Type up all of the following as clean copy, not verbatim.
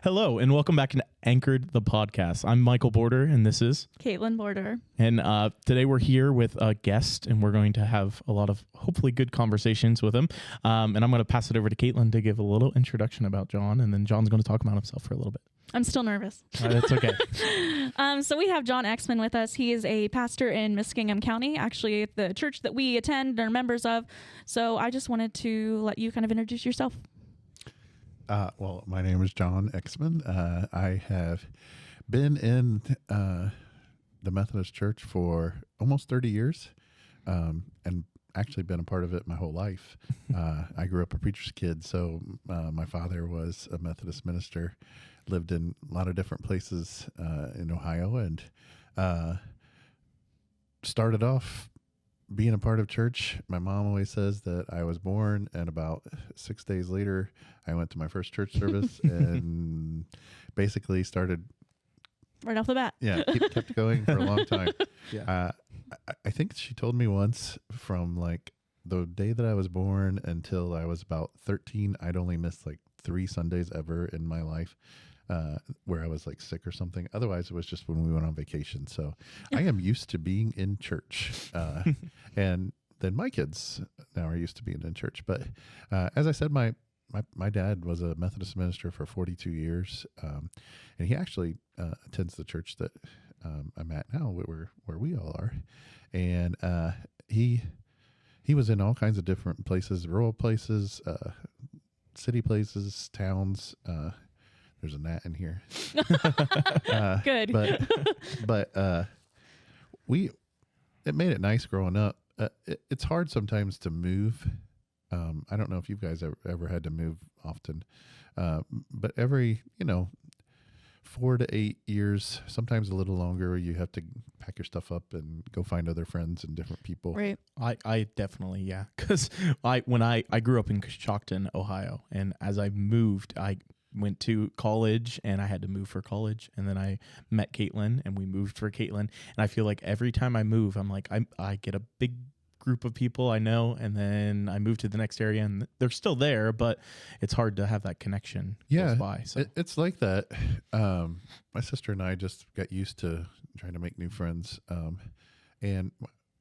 Hello, and welcome back to Anchored the Podcast. I'm Michael Border, and this is Caitlin Border. And today we're here with a guest, and we're going to have a lot of hopefully good conversations with him. And I'm going to pass it over to Caitlin to give a little introduction about Jon, and then Jon's going to talk about himself for a little bit. I'm still nervous. That's okay. So we have Jon Exman with us. He is a pastor in Muskingum County, actually the church that we attend and are members of. So I just wanted to let you kind of introduce yourself. Well, my name is Jon Exman. I have been in the Methodist Church for almost 30 years and actually been a part of it my whole life. I grew up a preacher's kid, so my father was a Methodist minister, lived in a lot of different places in Ohio, and started off being a part of church. My mom always says that I was born, and about 6 days later, I went to my first church service and basically started right off the bat. Yeah, kept going for a long time. Yeah. I think she told me once from like the day that I was born until I was about 13, I'd only missed like 3 Sundays ever in my life where I was like sick or something. Otherwise, it was just when we went on vacation. So I am used to being in church. And then my kids now are used to being in church. But as I said, my dad was a Methodist minister for 42 years. And he actually attends the church that I'm at now, where we all are. And he was in all kinds of different places, rural places, city places, towns. There's a gnat in here. Good. But it made it nice growing up. It's hard sometimes to move. I don't know if you guys ever had to move often, but every 4 to 8 years, sometimes a little longer, you have to pack your stuff up and go find other friends and different people. Right. I definitely, yeah. Because when I grew up in Coshocton, Ohio, and as I moved, I went to college and I had to move for college, and then I met Caitlin and we moved for Caitlin. And I feel like every time I move, I'm like, I get a big group of people I know, and then I move to the next area and they're still there, but it's hard to have that connection close by. So it's like that. My sister and I just got used to trying to make new friends. And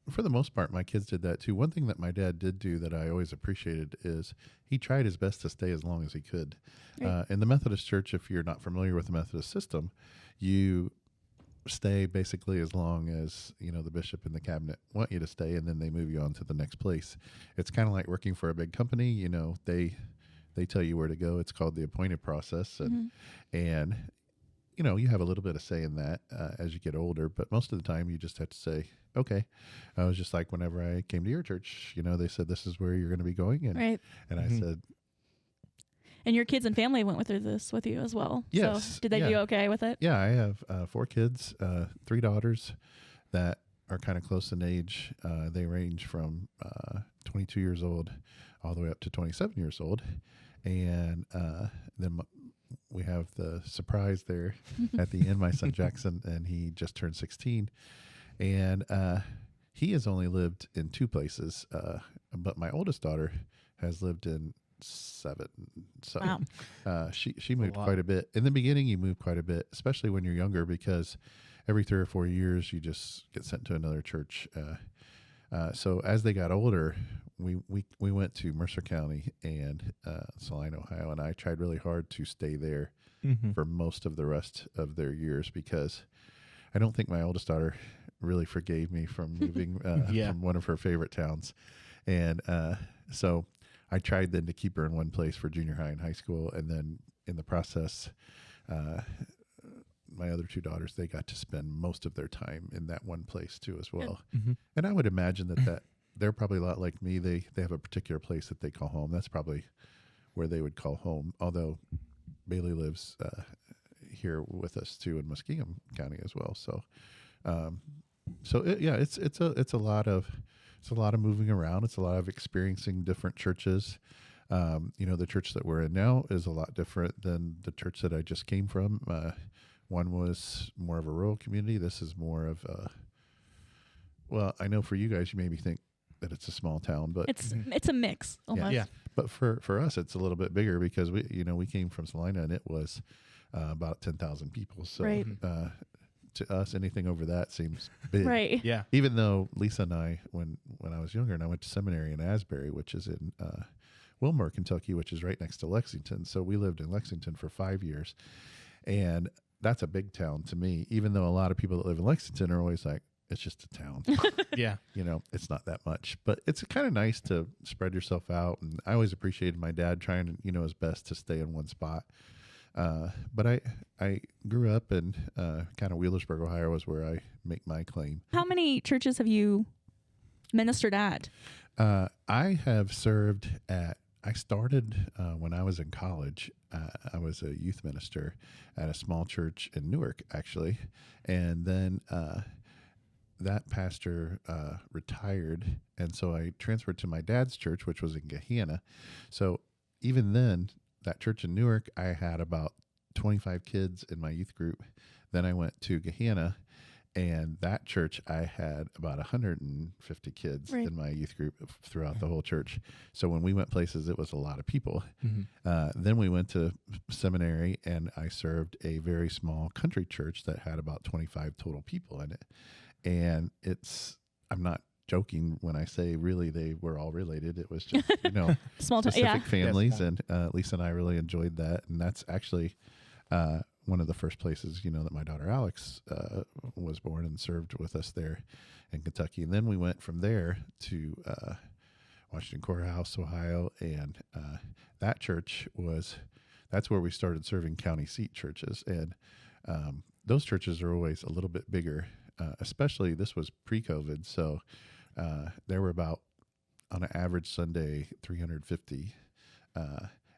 for the most part, my kids did that too. One thing that my dad did do that I always appreciated is he tried his best to stay as long as he could. Right. In the Methodist Church, if you're not familiar with the Methodist system, you stay basically as long as the bishop and the cabinet want you to stay, and then they move you on to the next place. It's kind of like working for a big company. They tell you where to go. It's called the appointed process, and you have a little bit of say in that as you get older, but most of the time you just have to say, okay. I was just like, whenever I came to your church, they said, this is where you're going to be going. And, Right. and I said, And your kids and family went through this with you as well. Yes. So did they do okay with it? yeah, I have 4 kids, 3 daughters that are kind of close in age. They range from 22 years old all the way up to 27 years old. And then we have the surprise there at the end, my son Jackson, and he just turned 16. And he has only lived in 2 places, but my oldest daughter has lived in 7. So Wow. she moved quite a bit. In the beginning, you move quite a bit, especially when you're younger, because every 3 or 4 years, you just get sent to another church. So as they got older, we went to Mercer County and Saline, Ohio, and I tried really hard to stay there for most of the rest of their years, because I don't think my oldest daughter really forgave me from moving from one of her favorite towns. And so I tried then to keep her in one place for junior high and high school. And then in the process, my other 2 daughters, they got to spend most of their time in that one place too as well. And I would imagine that they're probably a lot like me. They have a particular place that they call home. That's probably where they would call home. Although Bailey lives here with us too in Muskingum County as well. So it's a lot of moving around. It's a lot of experiencing different churches. The church that we're in now is a lot different than the church that I just came from. One was more of a rural community. This is more of I know for you guys, you maybe think that it's a small town, but it's a mix almost. Yeah. But for us, it's a little bit bigger because we came from Salina, and it was about 10,000 people. So Right. to us, anything over that seems big. Right. Yeah. Even though Lisa and I, when I was younger, and I went to seminary in Asbury, which is in Wilmore, Kentucky, which is right next to Lexington. So we lived in Lexington for 5 years, and that's a big town to me. Even though a lot of people that live in Lexington are always like, it's just a town. Yeah. You know, it's not that much, but it's kind of nice to spread yourself out. And I always appreciated my dad trying to, his best to stay in one spot. But I grew up in kind of Wheelersburg, Ohio, was where I make my claim. How many churches have you ministered at? I have served at, I started when I was in college. I was a youth minister at a small church in Newark, actually. And then that pastor retired. And so I transferred to my dad's church, which was in Gahanna. So even then, that church in Newark, I had about 25 kids in my youth group. Then I went to Gahanna, and that church, I had about 150 kids Right. in my youth group throughout the whole church. So when we went places, it was a lot of people. Mm-hmm. Then we went to seminary, and I served a very small country church that had about 25 total people in it. And I'm not joking when I say really they were all related. It was just, Small town. specific Yeah. families. Yeah, And Lisa and I really enjoyed that. And that's actually one of the first places, that my daughter Alex was born and served with us there in Kentucky. And then we went from there to Washington Courthouse, Ohio. And that church that's where we started serving county seat churches. And those churches are always a little bit bigger, especially this was pre-COVID. So there were about, on an average Sunday, 350,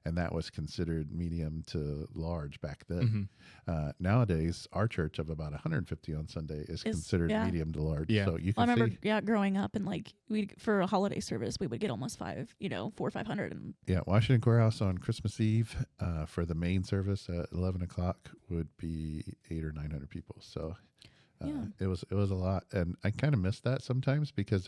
and that was considered medium to large back then. Mm-hmm. Nowadays, our church of about 150 on Sunday is considered yeah. medium to large. Yeah. So you I can remember, see, growing up and we for a holiday service, we would get almost 400 or 500. And Washington Courthouse on Christmas Eve for the main service at 11 o'clock would be 800 or 900 people. So it was a lot, and I kind of miss that sometimes because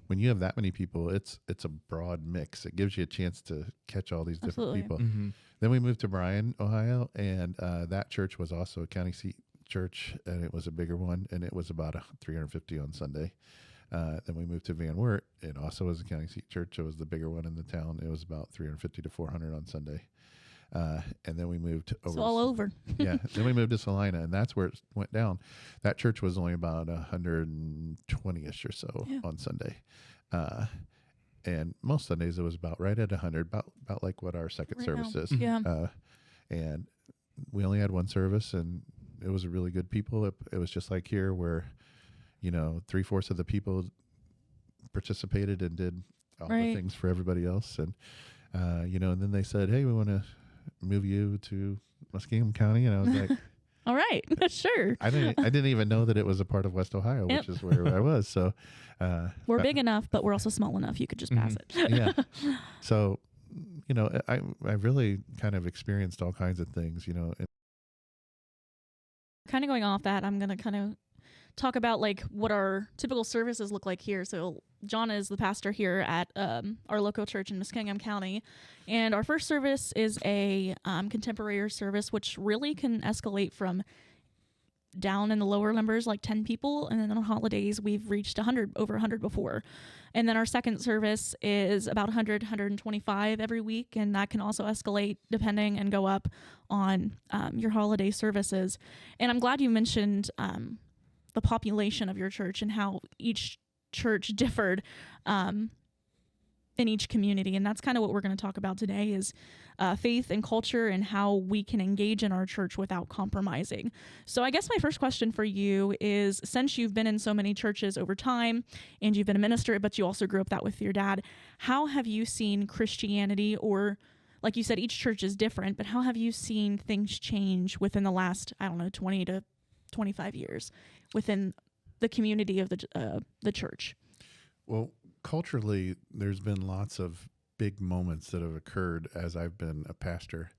when you have that many people, it's a broad mix. It gives you a chance to catch all these different Absolutely. people. Mm-hmm. Then we moved to Bryan, Ohio, and that church was also a county seat church, and it was a bigger one, and it was about 350 on Sunday. Then we moved to Van Wert. It also was a county seat church. It was the bigger one in the town. It was about 350 to 400 on Sunday. And then we moved over. so all over. Yeah. Then we moved to Salina, and that's where it went down. That church was only about 120-ish or so on Sunday. And most Sundays it was about right at 100, about like what our second Right service now. is. Yeah. And we only had one service, and it was a really good people. It was just like here where, 3/4 of the people participated and did all the things for everybody else. And, and then they said, hey, we want to move you to Muskingum County. And I was like, All right. Sure. I didn't even know that it was a part of West Ohio, which is where I was. So We're big enough, but we're also small enough. You could just pass it. yeah. So, I really kind of experienced all kinds of things, and Kind of going off that, I'm going to kind of talk about what our typical services look like here. So Jon is the pastor here at our local church in Muskingum County, and our first service is a contemporary service, which really can escalate from down in the lower numbers, like 10 people, and then on holidays we've reached over 100 before. And then our second service is about 100, 125 every week, and that can also escalate depending and go up on your holiday services. And I'm glad you mentioned the population of your church and how each church differed in each community. And that's kind of what we're going to talk about today is faith and culture and how we can engage in our church without compromising. So I guess my first question for you is, since you've been in so many churches over time and you've been a minister, but you also grew up that with your dad, how have you seen Christianity, or like you said, each church is different, but how have you seen things change within the last, 20 to 25 years within the community of the church? Well, culturally, there's been lots of big moments that have occurred as I've been a pastor.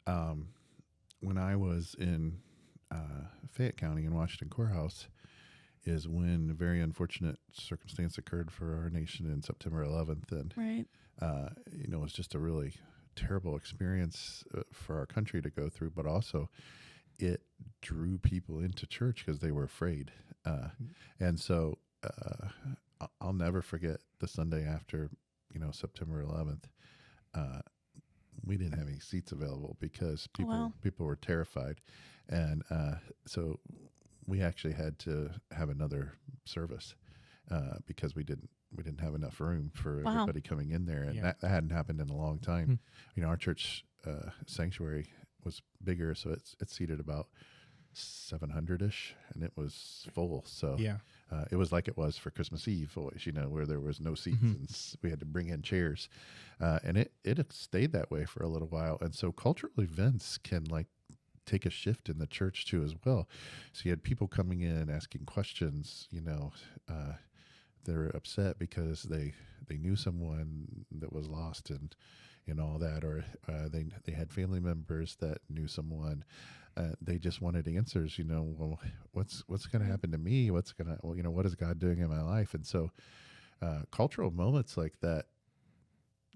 When I was in Fayette County in Washington Courthouse is when a very unfortunate circumstance occurred for our nation in September 11th. And, Right. it was just a really terrible experience for our country to go through, but also it drew people into church because they were afraid. And so I'll never forget the Sunday after, September 11th. We didn't have any seats available because people were terrified. And so we actually had to have another service because we didn't have enough room for everybody coming in there. And that hadn't happened in a long time. Our church sanctuary was bigger, so it seated about 700-ish, and it was full. So it was like it was for Christmas Eve, always, where there was no seats and we had to bring in chairs. And it stayed that way for a little while. And so cultural events can take a shift in the church too as well. So you had people coming in asking questions, they're upset because they knew someone that was lost and all that, or they had family members that knew someone. They just wanted answers, well, what's going to happen to me? What is God doing in my life? And so cultural moments like that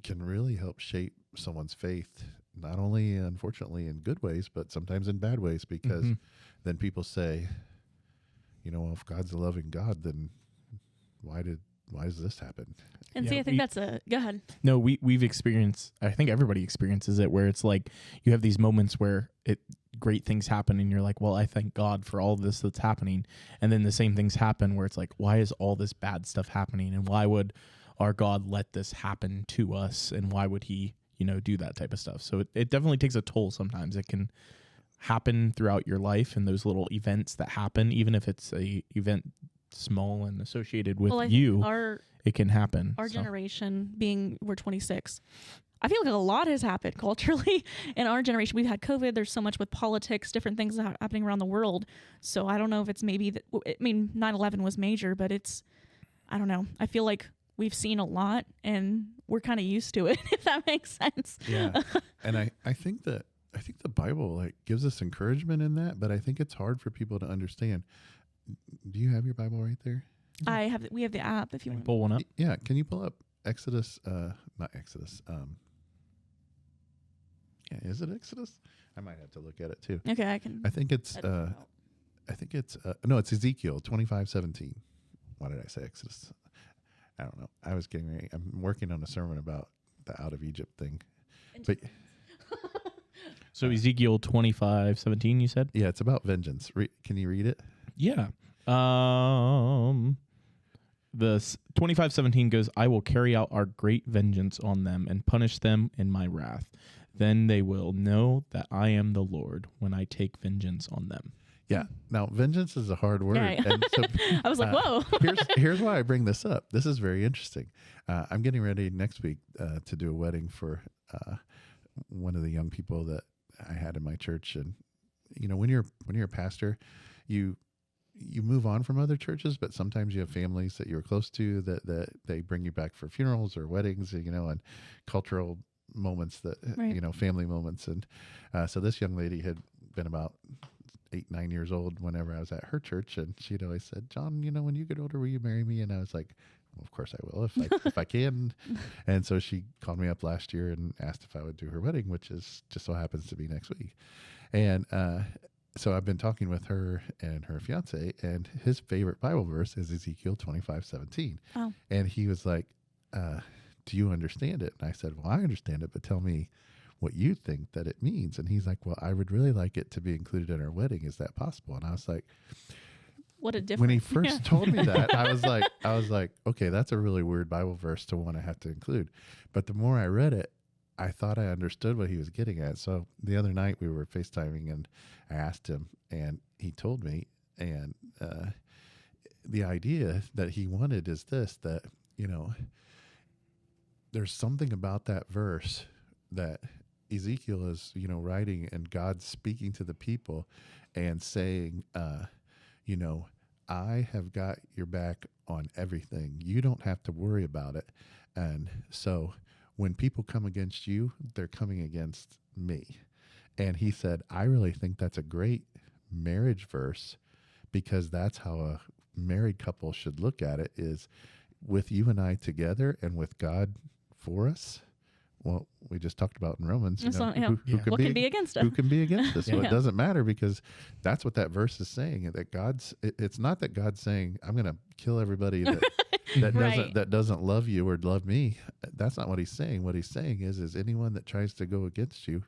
can really help shape someone's faith, not only unfortunately in good ways, but sometimes in bad ways, because then people say, well, if God's a loving God, then why does this happen? And see, I think that's go ahead. No, we've experienced, I think everybody experiences it, where it's like you have these moments where great things happen and you're like, well, I thank God for all this that's happening. And then the same things happen where it's like, why is all this bad stuff happening? And why would our God let this happen to us? And why would he, do that type of stuff? So it definitely takes a toll sometimes. It can happen throughout your life, and those little events that happen, even if it's a event small and associated with it can happen. Our generation we're 26. I feel like a lot has happened culturally in our generation. We've had COVID. There's so much with politics, different things happening around the world. So I don't know if it's maybe 9/11 was major, but I don't know. I feel like we've seen a lot and we're kind of used to it, if that makes sense. Yeah. And I think the Bible gives us encouragement in that, but I think it's hard for people to understand. Do you have your Bible right there? We have the app if you want to pull one up. Yeah. Can you pull up Exodus? Not Exodus. Is it Exodus? I might have to look at it too. Okay, I can. I think it's no, it's Ezekiel 25:17. Why did I say Exodus? I don't know. I was getting ready. I'm working on a sermon about the out of Egypt thing. But so Ezekiel 25:17, you said? Yeah, it's about vengeance. Can you read it? Yeah. The 25:17 goes, I will carry out our great vengeance on them and punish them in my wrath. Then they will know that I am the Lord when I take vengeance on them. Yeah. Now, vengeance is a hard word. Yeah. And so, I was like, whoa. here's why I bring this up. This is very interesting. I'm getting ready next week to do a wedding for one of the young people that I had in my church. And, when you're a pastor, you move on from other churches, but sometimes you have families that you're close to that they bring you back for funerals or weddings, and cultural moments that, family moments. And so this young lady had been about 8-9 years old whenever I was at her church, and she'd always said, John, when you get older, will you marry me? And I was like, well, of course I will if I can. And so she called me up last year and asked if I would do her wedding, which is just so happens to be next week. And so I've been talking with her and her fiance, and his favorite Bible verse is Ezekiel 25:17. Oh. And he was like, do you understand it? And I said, well, I understand it, but tell me what you think that it means. And he's like, well, I would really like it to be included in our wedding. Is that possible? And I was like, what a difference. When he first told me that, I was like, okay, that's a really weird Bible verse to want to have to include. But the more I read it, I thought I understood what he was getting at. So the other night we were FaceTiming and I asked him, and he told me, and the idea that he wanted is this, that, there's something about that verse that Ezekiel is, writing, and God's speaking to the people and saying, I have got your back on everything. You don't have to worry about it. And so when people come against you, they're coming against me. And he said, I really think that's a great marriage verse, because that's how a married couple should look at it, is with you and I together and with God for us, well, we just talked about in Romans. It's not- yeah. Who Yeah. can What be can be against us? who can be against us? So Yeah. it doesn't matter, because that's what that verse is saying. That it's not that God's saying, I'm going to kill everybody that Right. doesn't love you or love me. That's not what he's saying. What he's saying is anyone that tries to go against you,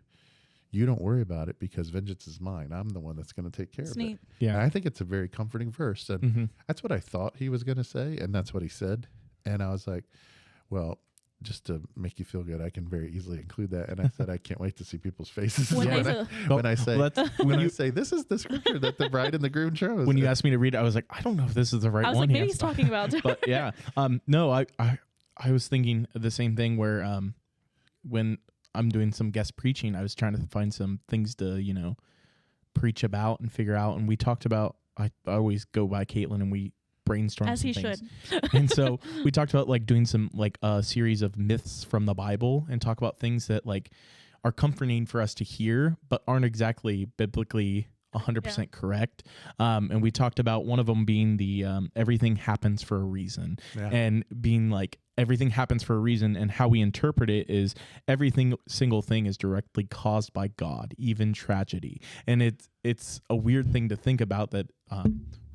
you don't worry about it, because vengeance is mine. I'm the one that's going to take care It's of neat. it. Yeah. And I think it's a very comforting verse. And Mhm. that's what I thought he was going to say. And that's what he said. And I was like, well, just to make you feel good, I can very easily include that. And I said, I can't wait to see people's faces When when, they I, say- when I say, Well, that's- when I you- say, this is the scripture that the bride and the groom chose. when you asked me to read it, I was like, I don't know if this is the right I was one. like, maybe here. he's talking about. But yeah, no, I was thinking the same thing where when I'm doing some guest preaching, I was trying to find some things to preach about and figure out, and we talked about. I always go by Caitlin and we brainstorm As some he things. should. And so we talked about like doing some like a series of myths from the Bible and talk about things that like are comforting for us to hear, but aren't exactly biblically 100% correct. And we talked about one of them being the everything happens for a reason, Yeah. and being like everything happens for a reason, and how we interpret it is everything single thing is directly caused by God, even tragedy. And it's a weird thing to think about that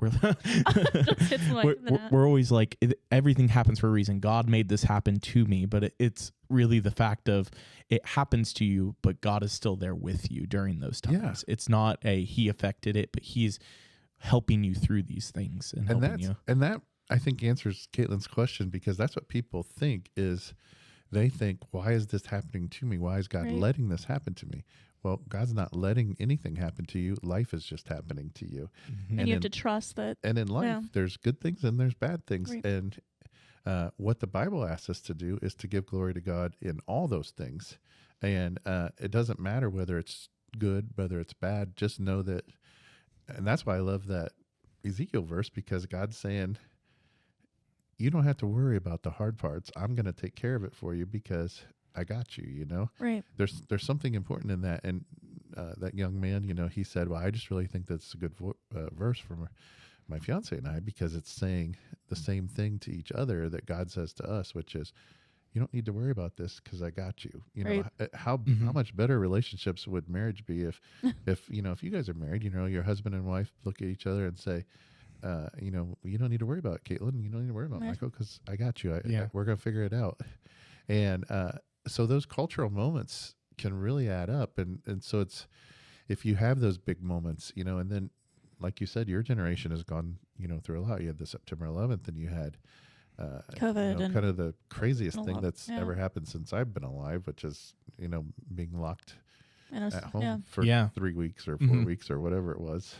we're Hits the mic with the net. we're always like everything happens for a reason. God made this happen to me, but it's really the fact of it happens to you, but God is still there with you during those times. Yeah. It's not he affected it, but he's helping you through these things and helping you. And that I think answers Caitlin's question, because that's what people think is they think, why is this happening to me? Why is God Right. letting this happen to me? Well, God's not letting anything happen to you. Life is just happening to you. Mhm. And you have in- to trust that. And in life, Yeah. there's good things and there's bad things. Right. And what the Bible asks us to do is to give glory to God in all those things. And it doesn't matter whether it's good, whether it's bad, just know that. And that's why I love that Ezekiel verse, because God's saying, you don't have to worry about the hard parts. I'm going to take care of it for you because I got you, Right. There's something important in that. And that young man, he said, well, I just really think that's a good verse for my fiance and I, because it's saying the same thing to each other that God says to us, which is, you don't need to worry about this because I got you. Right. How much better relationships would marriage be if you guys are married, your husband and wife look at each other and say, you don't need to worry about Caitlin. You don't need to worry about Right. Michael because I got you. Yeah. We're going to figure it out. And so those cultural moments can really add up. And so it's, if you have those big moments, and then, like you said, your generation has gone, through a lot. You had the September 11th and you had COVID and kind of the craziest a thing lot, that's yeah. ever happened since I've been alive, which is, being locked and us, at home yeah. for Yeah. 3 weeks or 4 Mhm. weeks or whatever it was.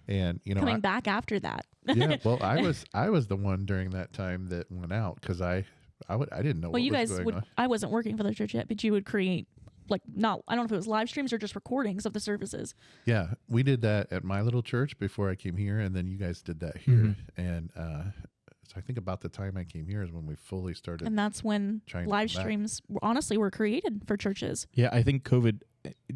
And, Coming back after that. yeah, well, I was the one during that time that went out because I didn't know Well, what you was guys going would. on. I wasn't working for the church yet, but you would create I don't know if it was live streams or just recordings of the services. Yeah, we did that at my little church before I came here, and then you guys did that here. Mhm. And so I think about the time I came here is when we fully started. And that's when Trying to live come back. streams honestly were created for churches. Yeah, I think COVID,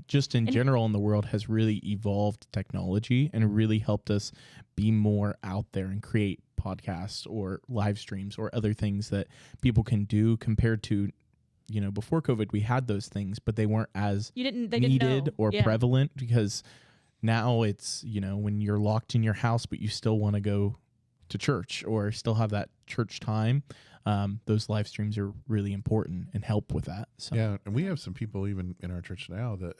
just in And- general in the world, has really evolved technology and really helped us be more out there and create podcasts or live streams or other things that people can do compared to, before COVID, we had those things, but they weren't as They didn't needed know. or Yeah. prevalent, because now it's, when you're locked in your house, but you still want to go to church or still have that church time. Those live streams are really important and help with that. So Yeah, and we have some people even in our church now that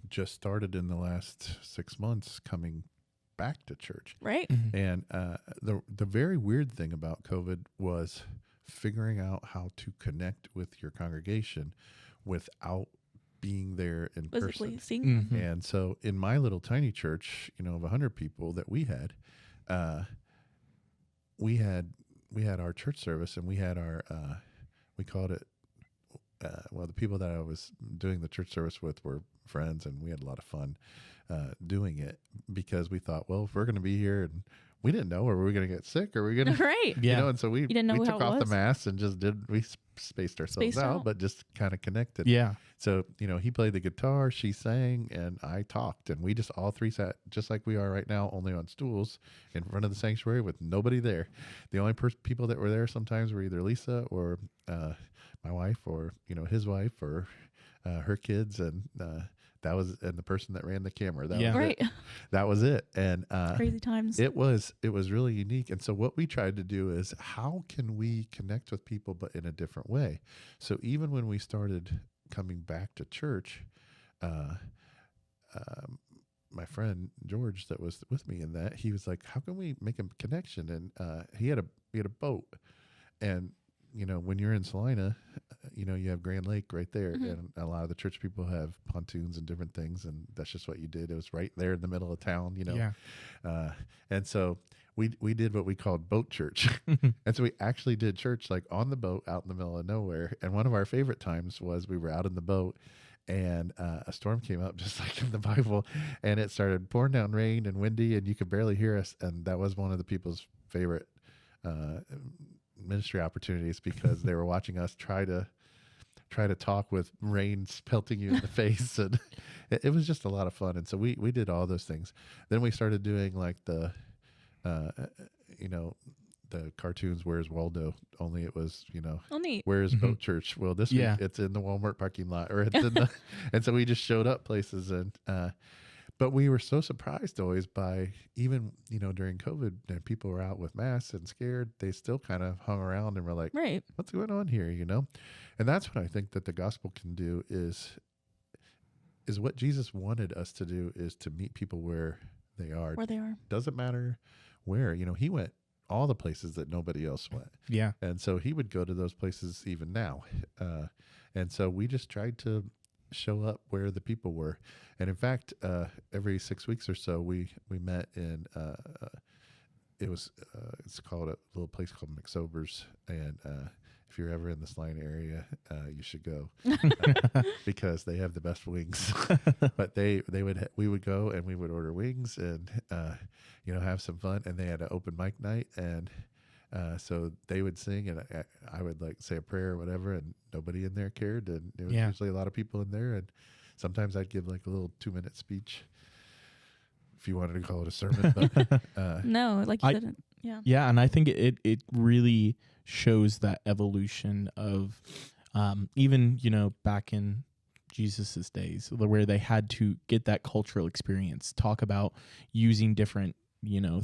just started in the last 6 months coming back to church. Right? Mhm. And the very weird thing about COVID was figuring out how to connect with your congregation without being there in Physically person. seeing. Mhm. And so in my little tiny church, of 100 people that we had our church service, and we had our we called it the people that I was doing the church service with were friends, and we had a lot of fun doing it, because we thought, well, if we're going to be here, and we didn't know, or were we going to get sick, or were we going to Right. Yeah. and so we didn't know we how took it off the was. masks and just spaced ourselves Spaced out, out. but just kind of connected. Yeah. So, he played the guitar, she sang, and I talked. And we just all three sat just like we are right now, only on stools in front of the sanctuary with nobody there. The only people that were there sometimes were either Lisa or my wife or his wife or her kids, and that was and the person that ran the camera. That was Right. it. That was it. And Crazy times. it was really unique. And so what we tried to do is, how can we connect with people but in a different way? So even when we started coming back to church, my friend George that was with me in that, he was like, how can we make a connection? And he had a boat, and when you're in Salina, you have Grand Lake right there, and a lot of the church people have pontoons and different things, and that's just what you did. It was right there in the middle of town, Yeah. and so we did what we called boat church. And so we actually did church like on the boat out in the middle of nowhere. And one of our favorite times was we were out in the boat, and a storm came up just like in the Bible, and it started pouring down rain and windy, and you could barely hear us. And that was one of the people's favorite ministry opportunities, because they were watching us try to talk with rain pelting you in the face, and it was just a lot of fun. And so we did all those things. Then we started doing like the the cartoons, Where's Waldo, only it was Oh, neat. Where's Boat Church. Well, this Yeah. week it's in the Walmart parking lot, or it's in the and so we just showed up places. And but we were so surprised always by, even during COVID, and people were out with masks and scared, they still kind of hung around and were like, Right. what's going on here? And that's what I think that the gospel can do, is what Jesus wanted us to do, is to meet people where they are. Where they are. Doesn't matter where. He went all the places that nobody else went. Yeah. And so he would go to those places even now. And so we just tried to show up where the people were. And in fact, every 6 weeks or so, we met in, it's called a little place called McSober's. And if you're ever in the Slime area, you should go, because they have the best wings. But we would go and we would order wings and have some fun. And they had an open mic night, and so they would sing, and I would like say a prayer or whatever, and nobody in there cared. And it was usually a lot of people in there, and sometimes I'd give like a little 2-minute speech, if you wanted to call it a sermon. But, No, like you said. Yeah. Yeah, and I think it really shows that evolution of even back in Jesus's days, where they had to get that cultural experience, talk about using different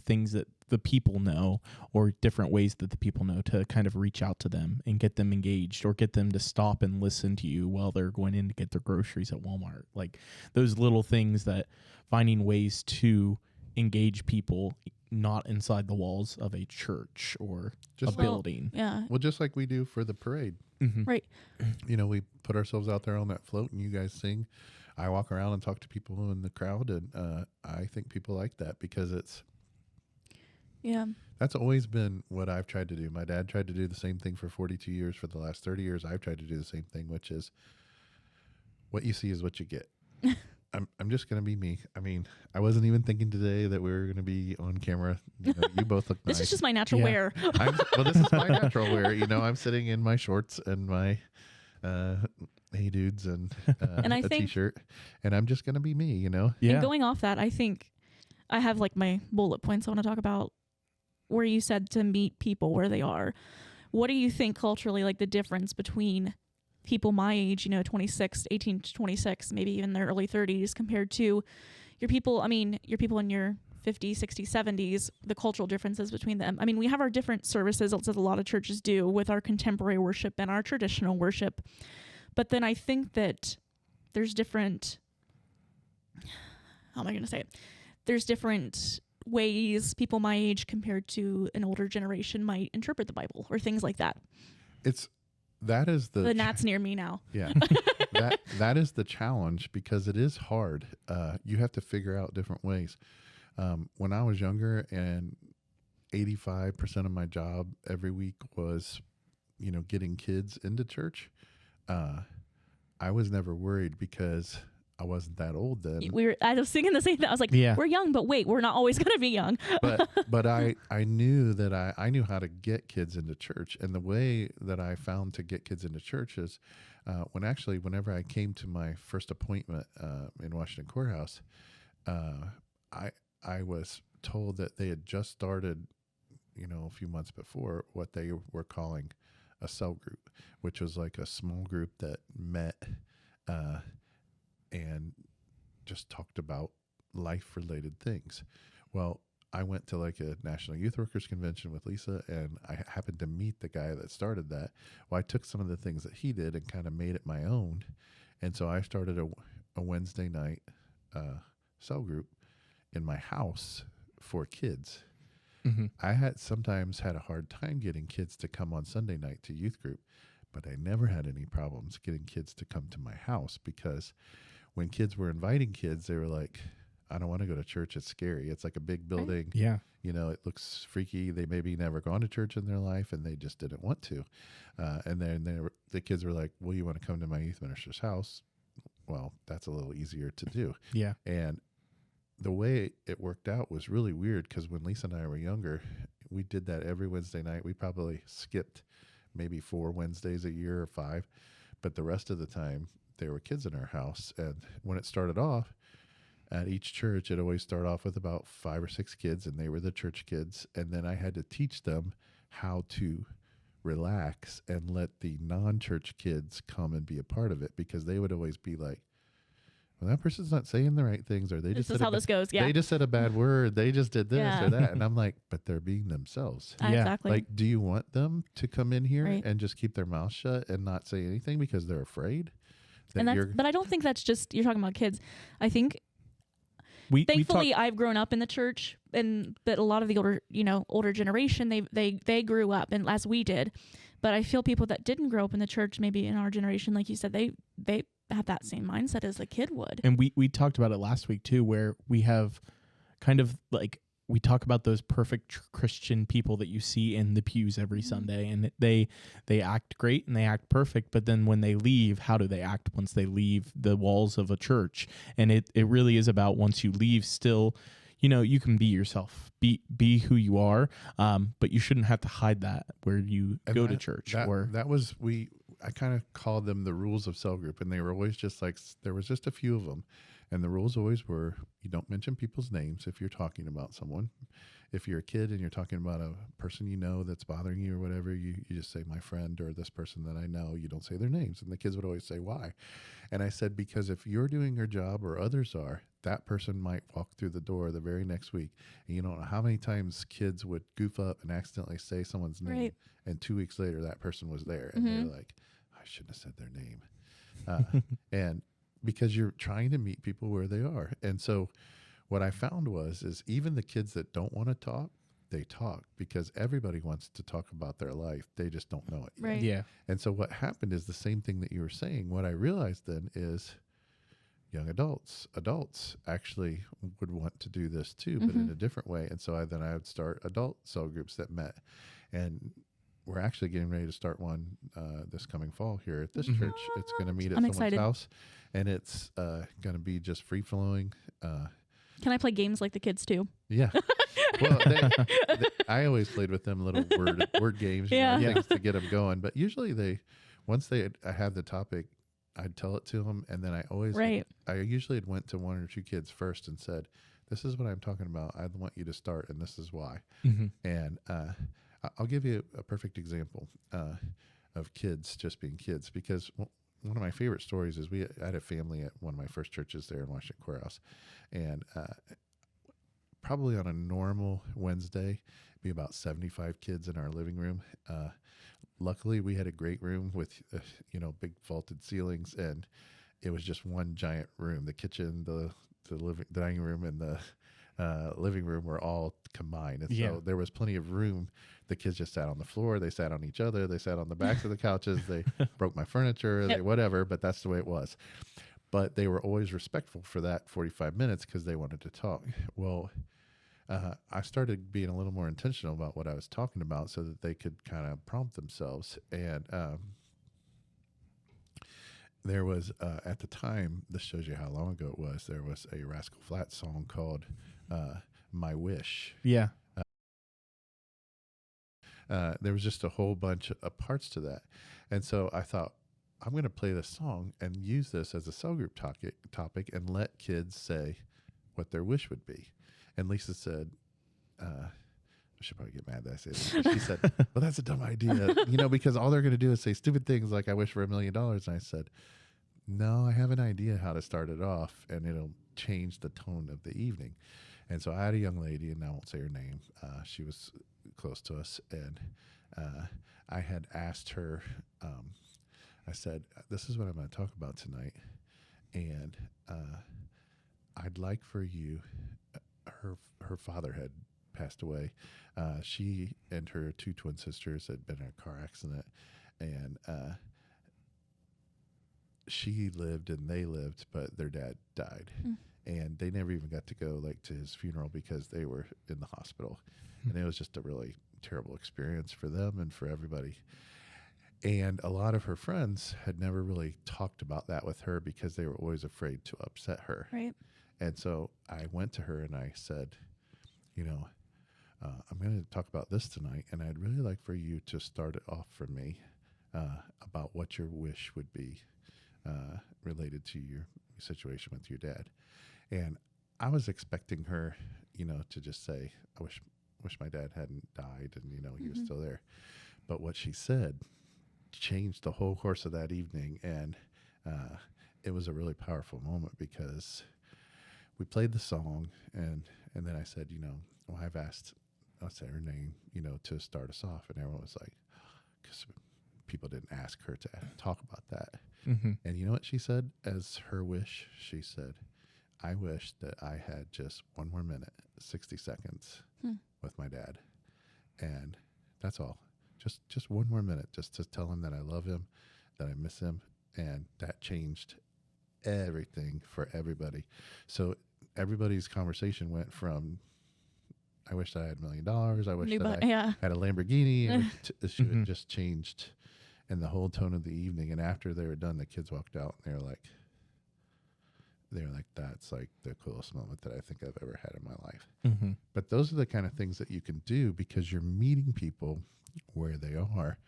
things that the people know, or different ways that the people know, to kind of reach out to them and get them engaged, or get them to stop and listen to you while they're going in to get their groceries at Walmart. Like those little things, that finding ways to engage people not inside the walls of a church or Just a like- building. Yeah. well, just like we do for the parade. Mm-hmm. Right. We put ourselves out there on that float, and you guys sing. I walk around and talk to people in the crowd, and I think people like that, because Yeah. that's always been what I've tried to do. My dad tried to do the same thing for 42 years. For the last 30 years, I've tried to do the same thing, which is, what you see is what you get. I'm just going to be me. I mean, I wasn't even thinking today that we were going to be on camera. You both look nice. This is just my natural Yeah. wear. Well, this is my natural wear. I'm sitting in my shorts and my Hey Dudes and, And I a think- t-shirt, and I'm just going to be me, Yeah. And going off that, I think I have like my bullet points I want to talk about, where you said to meet people where they are. What do you think culturally, like the difference between people my age, 26, 18 to 26, maybe even their early 30s, compared to your people in your 50s, 60s, 70s, the cultural differences between them? I mean, we have our different services, as a lot of churches do, with our contemporary worship and our traditional worship. But then I think that there's different, how am I going to say it? There's different ways people my age compared to an older generation might interpret the Bible, or things like that. That is the And that's near me now. Yeah, that is the challenge, because it is hard. You have to figure out different ways. When I was younger, and 85% of my job every week was, getting kids into church, I was never worried, because I wasn't that old then. I was thinking the same thing. I was like, Yeah. we're young, but wait, we're not always going to be young. but I knew that I knew how to get kids into church. And the way that I found to get kids into church is whenever I came to my first appointment in Washington Courthouse, I was told that they had just started, a few months before, what they were calling a cell group, which was like a small group that met and just talked about life related things. Well, I went to like a National Youth Workers Convention with Lisa, and I happened to meet the guy that started that. Well, I took some of the things that he did and kind of made it my own. And so I started a Wednesday night cell group in my house for kids. Mm-hmm. I had sometimes had a hard time getting kids to come on Sunday night to youth group, but I never had any problems getting kids to come to my house, because when kids were inviting kids, they were like, I don't want to go to church. It's scary. It's like a big building. Yeah. You know, it looks freaky. They maybe never gone to church in their life, and they just didn't want to. And then the kids were like, well, you want to come to my youth minister's house? Well, that's a little easier to do. Yeah. And the way it worked out was really weird, because when Lisa and I were younger, we did that every Wednesday night. We probably skipped maybe 4 Wednesdays a year or 5, but the rest of the time there were kids in our house. And when it started off at each church, it always started off with about 5 or 6 kids, and they were the church kids. And then I had to teach them how to relax and let the non-church kids come and be a part of it, because they would always be like, well, that person's not saying the right things, or they This just is said how this goes. Yeah. they just said a bad word. They just did this Yeah. or that. And I'm like, but they're being themselves. Yeah. Exactly. Like, do you want them to come in here Right. and just keep their mouth shut and not say anything because they're afraid? and that's, but I don't think that's just, you're talking about kids. I think We thankfully I've grown up in the church, and but a lot of the older generation, they grew up and as we did. But I feel people that didn't grow up in the church, maybe in our generation, like you said, they have that same mindset as a kid would. And we talked about it last week too, where we have kind of like, we talk about those perfect Christian people that you see in the pews every Sunday, and they act great and they act perfect, but then when they leave, how do they act once they leave the walls of a church? And it really is about, once you leave, still, you can be yourself, be who you are, but you shouldn't have to hide that where you go to church. I kind of called them the rules of cell group, and they were always just like, there was just a few of them. And the rules always were, you don't mention people's names if you're talking about someone. If you're a kid and you're talking about a person you know that's bothering you or whatever, you just say, my friend, or this person that I know. You don't say their names. And the kids would always say, why? And I said, because if you're doing your job or others are, that person might walk through the door the very next week. And you don't know how many times kids would goof up and accidentally say someone's name. Right. And 2 weeks later, that person was there. And they're like, I shouldn't have said their name. And because you're trying to meet people where they are. And so what I found is even the kids that don't want to talk, they talk, because everybody wants to talk about their life. They just don't know it yet. Right. Yeah. And so what happened is the same thing that you were saying. What I realized then is young adults actually would want to do this too, but in a different way. And so I would start adult cell groups that met. And we're actually getting ready to start one this coming fall here at this church. It's going to meet at I'm someone's excited. house, and it's going to be just free flowing. Can I play games like the kids too? Yeah. Well, I always played with them little word games, things to get them going. But usually once I have the topic, I'd tell it to them, and then I usually had went to 1 or 2 kids first and said, "This is what I'm talking about. I want you to start, and this is why." And I'll give you a perfect example of kids just being kids, because one of my favorite stories is I had a family at one of my first churches there in Washington Courthouse, and probably on a normal Wednesday, be about 75 kids in our living room. Luckily, we had a great room with big vaulted ceilings, and it was just one giant room. The kitchen, the dining room, and the living room were all combined, and so there was plenty of room. The kids just sat on the floor. They sat on each other. They sat on the backs of the couches. They broke my furniture. They whatever, but that's the way it was. But they were always respectful for that 45 minutes because they wanted to talk. Well, I started being a little more intentional about what I was talking about so that they could kind of prompt themselves. And there was, at the time, this shows you how long ago it was, there was a Rascal Flatts song called My Wish. Yeah. There was just a whole bunch of parts to that. And so I thought, I'm going to play this song and use this as a cell group topic and let kids say what their wish would be. And Lisa said, she'll probably get mad that I say that. She said, well, that's a dumb idea, because all they're going to do is say stupid things like, I wish for $1 million. And I said, no, I have an idea how to start it off, and it'll change the tone of the evening. And so I had a young lady, and I won't say her name. She was close to us, and I had asked her, I said, this is what I'm going to talk about tonight, and I'd like for you, her father had passed away. She and her 2 twin sisters had been in a car accident, and she lived and they lived, but their dad died. And they never even got to go to his funeral because they were in the hospital. And it was just a really terrible experience for them and for everybody. And a lot of her friends had never really talked about that with her because they were always afraid to upset her. Right. And so I went to her and I said, I'm going to talk about this tonight, and I'd really like for you to start it off for me about what your wish would be related to your situation with your dad. And I was expecting her, to just say, I wish my dad hadn't died and, he was still there. But what she said changed the whole course of that evening. And it was a really powerful moment because we played the song, and then I said, I've asked, I'll say her name, to start us off. And everyone was like, because people didn't ask her to talk about that. And you know what she said as her wish? She said, I wish that I had just one more minute, 60 seconds with my dad. And that's all. Just one more minute, just to tell him that I love him, that I miss him. And that changed everything for everybody. So everybody's conversation went from, I wish that I had $1 million. I wish that I had a Lamborghini. It just changed in the whole tone of the evening. And after they were done, the kids walked out and they were like, that's like the coolest moment that I think I've ever had in my life. But those are the kind of things that you can do because you're meeting people where they are.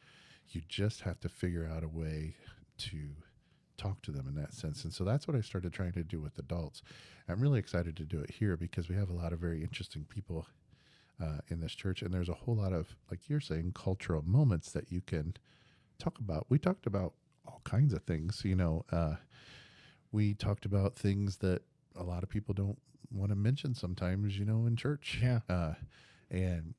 You just have to figure out a way to talk to them in that sense. And so that's what I started trying to do with adults. I'm really excited to do it here because we have a lot of very interesting people in this church. And there's a whole lot of, like you're saying, cultural moments that you can talk about. We talked about all kinds of things, we talked about things that a lot of people don't want to mention sometimes, in church. Yeah. And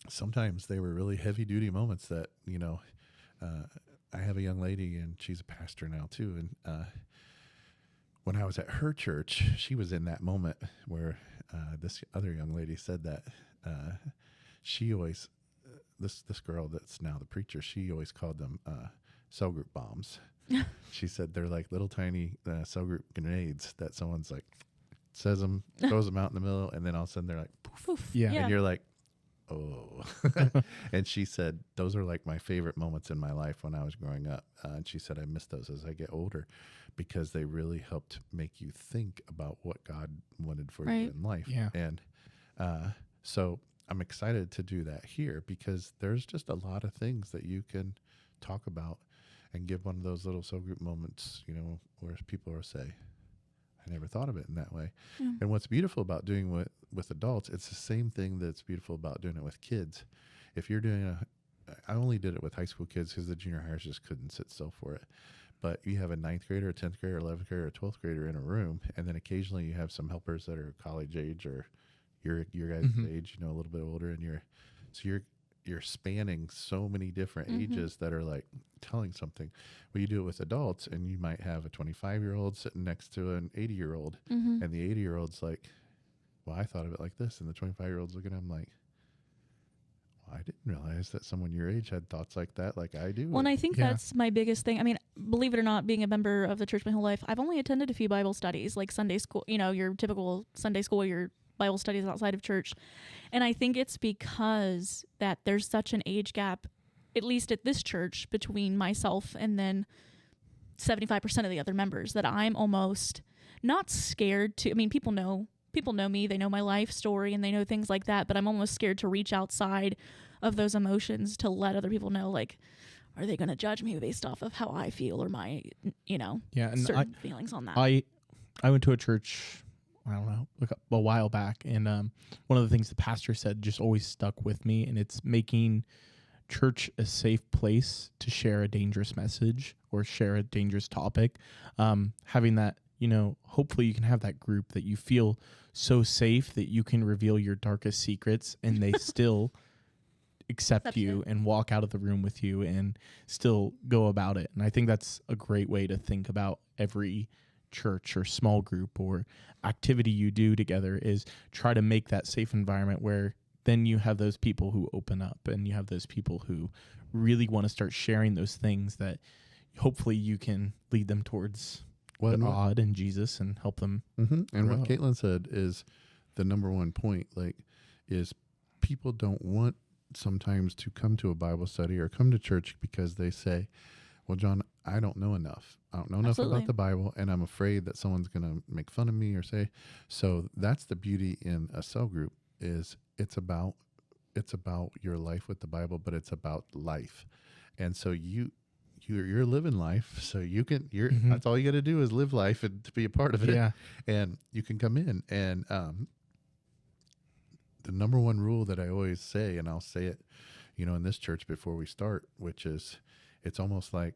sometimes they were really heavy duty moments that, I have a young lady and she's a pastor now too. And when I was at her church, she was in that moment where this other young lady said that she always, this girl that's now the preacher, she always called them cell group bombs. She said they're like little tiny cell group grenades that someone's like says them, throws them out in the middle, and then all of a sudden they're like poof, poof. Yeah. And you're like, oh. And she said those are like my favorite moments in my life when I was growing up. And she said I miss those as I get older because they really helped make you think about what God wanted for you in life. Yeah. And so I'm excited to do that here because there's just a lot of things that you can talk about and give one of those little cell group moments, where people will say, I never thought of it in that way. Yeah. And what's beautiful about doing with adults, it's the same thing that's beautiful about doing it with kids. If you're doing I only did it with high school kids because the junior hires just couldn't sit still for it. But you have a 9th grader, a 10th grader, 11th grader, a 12th grader in a room. And then occasionally you have some helpers that are college age or your guys' age, a little bit older. And you're spanning so many different ages that are like telling something. Well, you do it with adults and you might have a 25-year-old sitting next to an 80-year-old and the 80-year-old's like, well, I thought of it like this. And the 25-year-old's looking at him like, well, I didn't realize that someone your age had thoughts like that like I do. Well, and I think that's my biggest thing. I mean, believe it or not, being a member of the church my whole life, I've only attended a few Bible studies, like Sunday school, your typical Sunday school, your Bible studies outside of church. And I think it's because that there's such an age gap, at least at this church, between myself and then 75% of the other members, that I'm almost not scared to, I mean, people know me, they know my life story and they know things like that, but I'm almost scared to reach outside of those emotions to let other people know, like, are they going to judge me based off of how I feel or my, and certain feelings on that? I went to a church I don't know, like a while back, and one of the things the pastor said just always stuck with me, and it's making church a safe place to share a dangerous message or share a dangerous topic. Having that, hopefully you can have that group that you feel so safe that you can reveal your darkest secrets and they still accept you and walk out of the room with you and still go about it. And I think that's a great way to think about every church or small group or activity you do together, is try to make that safe environment where then you have those people who open up and you have those people who really want to start sharing those things that hopefully you can lead them towards God and Jesus and help them. And what Caitlin said is the number one point, is people don't want sometimes to come to a Bible study or come to church because they say, well, Jon, I don't know enough. I don't know enough about the Bible, and I'm afraid that someone's going to make fun of me or say. So that's the beauty in a cell group, is it's about your life with the Bible, but it's about life. And so you're living life, so that's all you got to do is live life and to be a part of it. Yeah. And you can come in. And the number one rule that I always say, and I'll say it, in this church before we start, which is, it's almost like,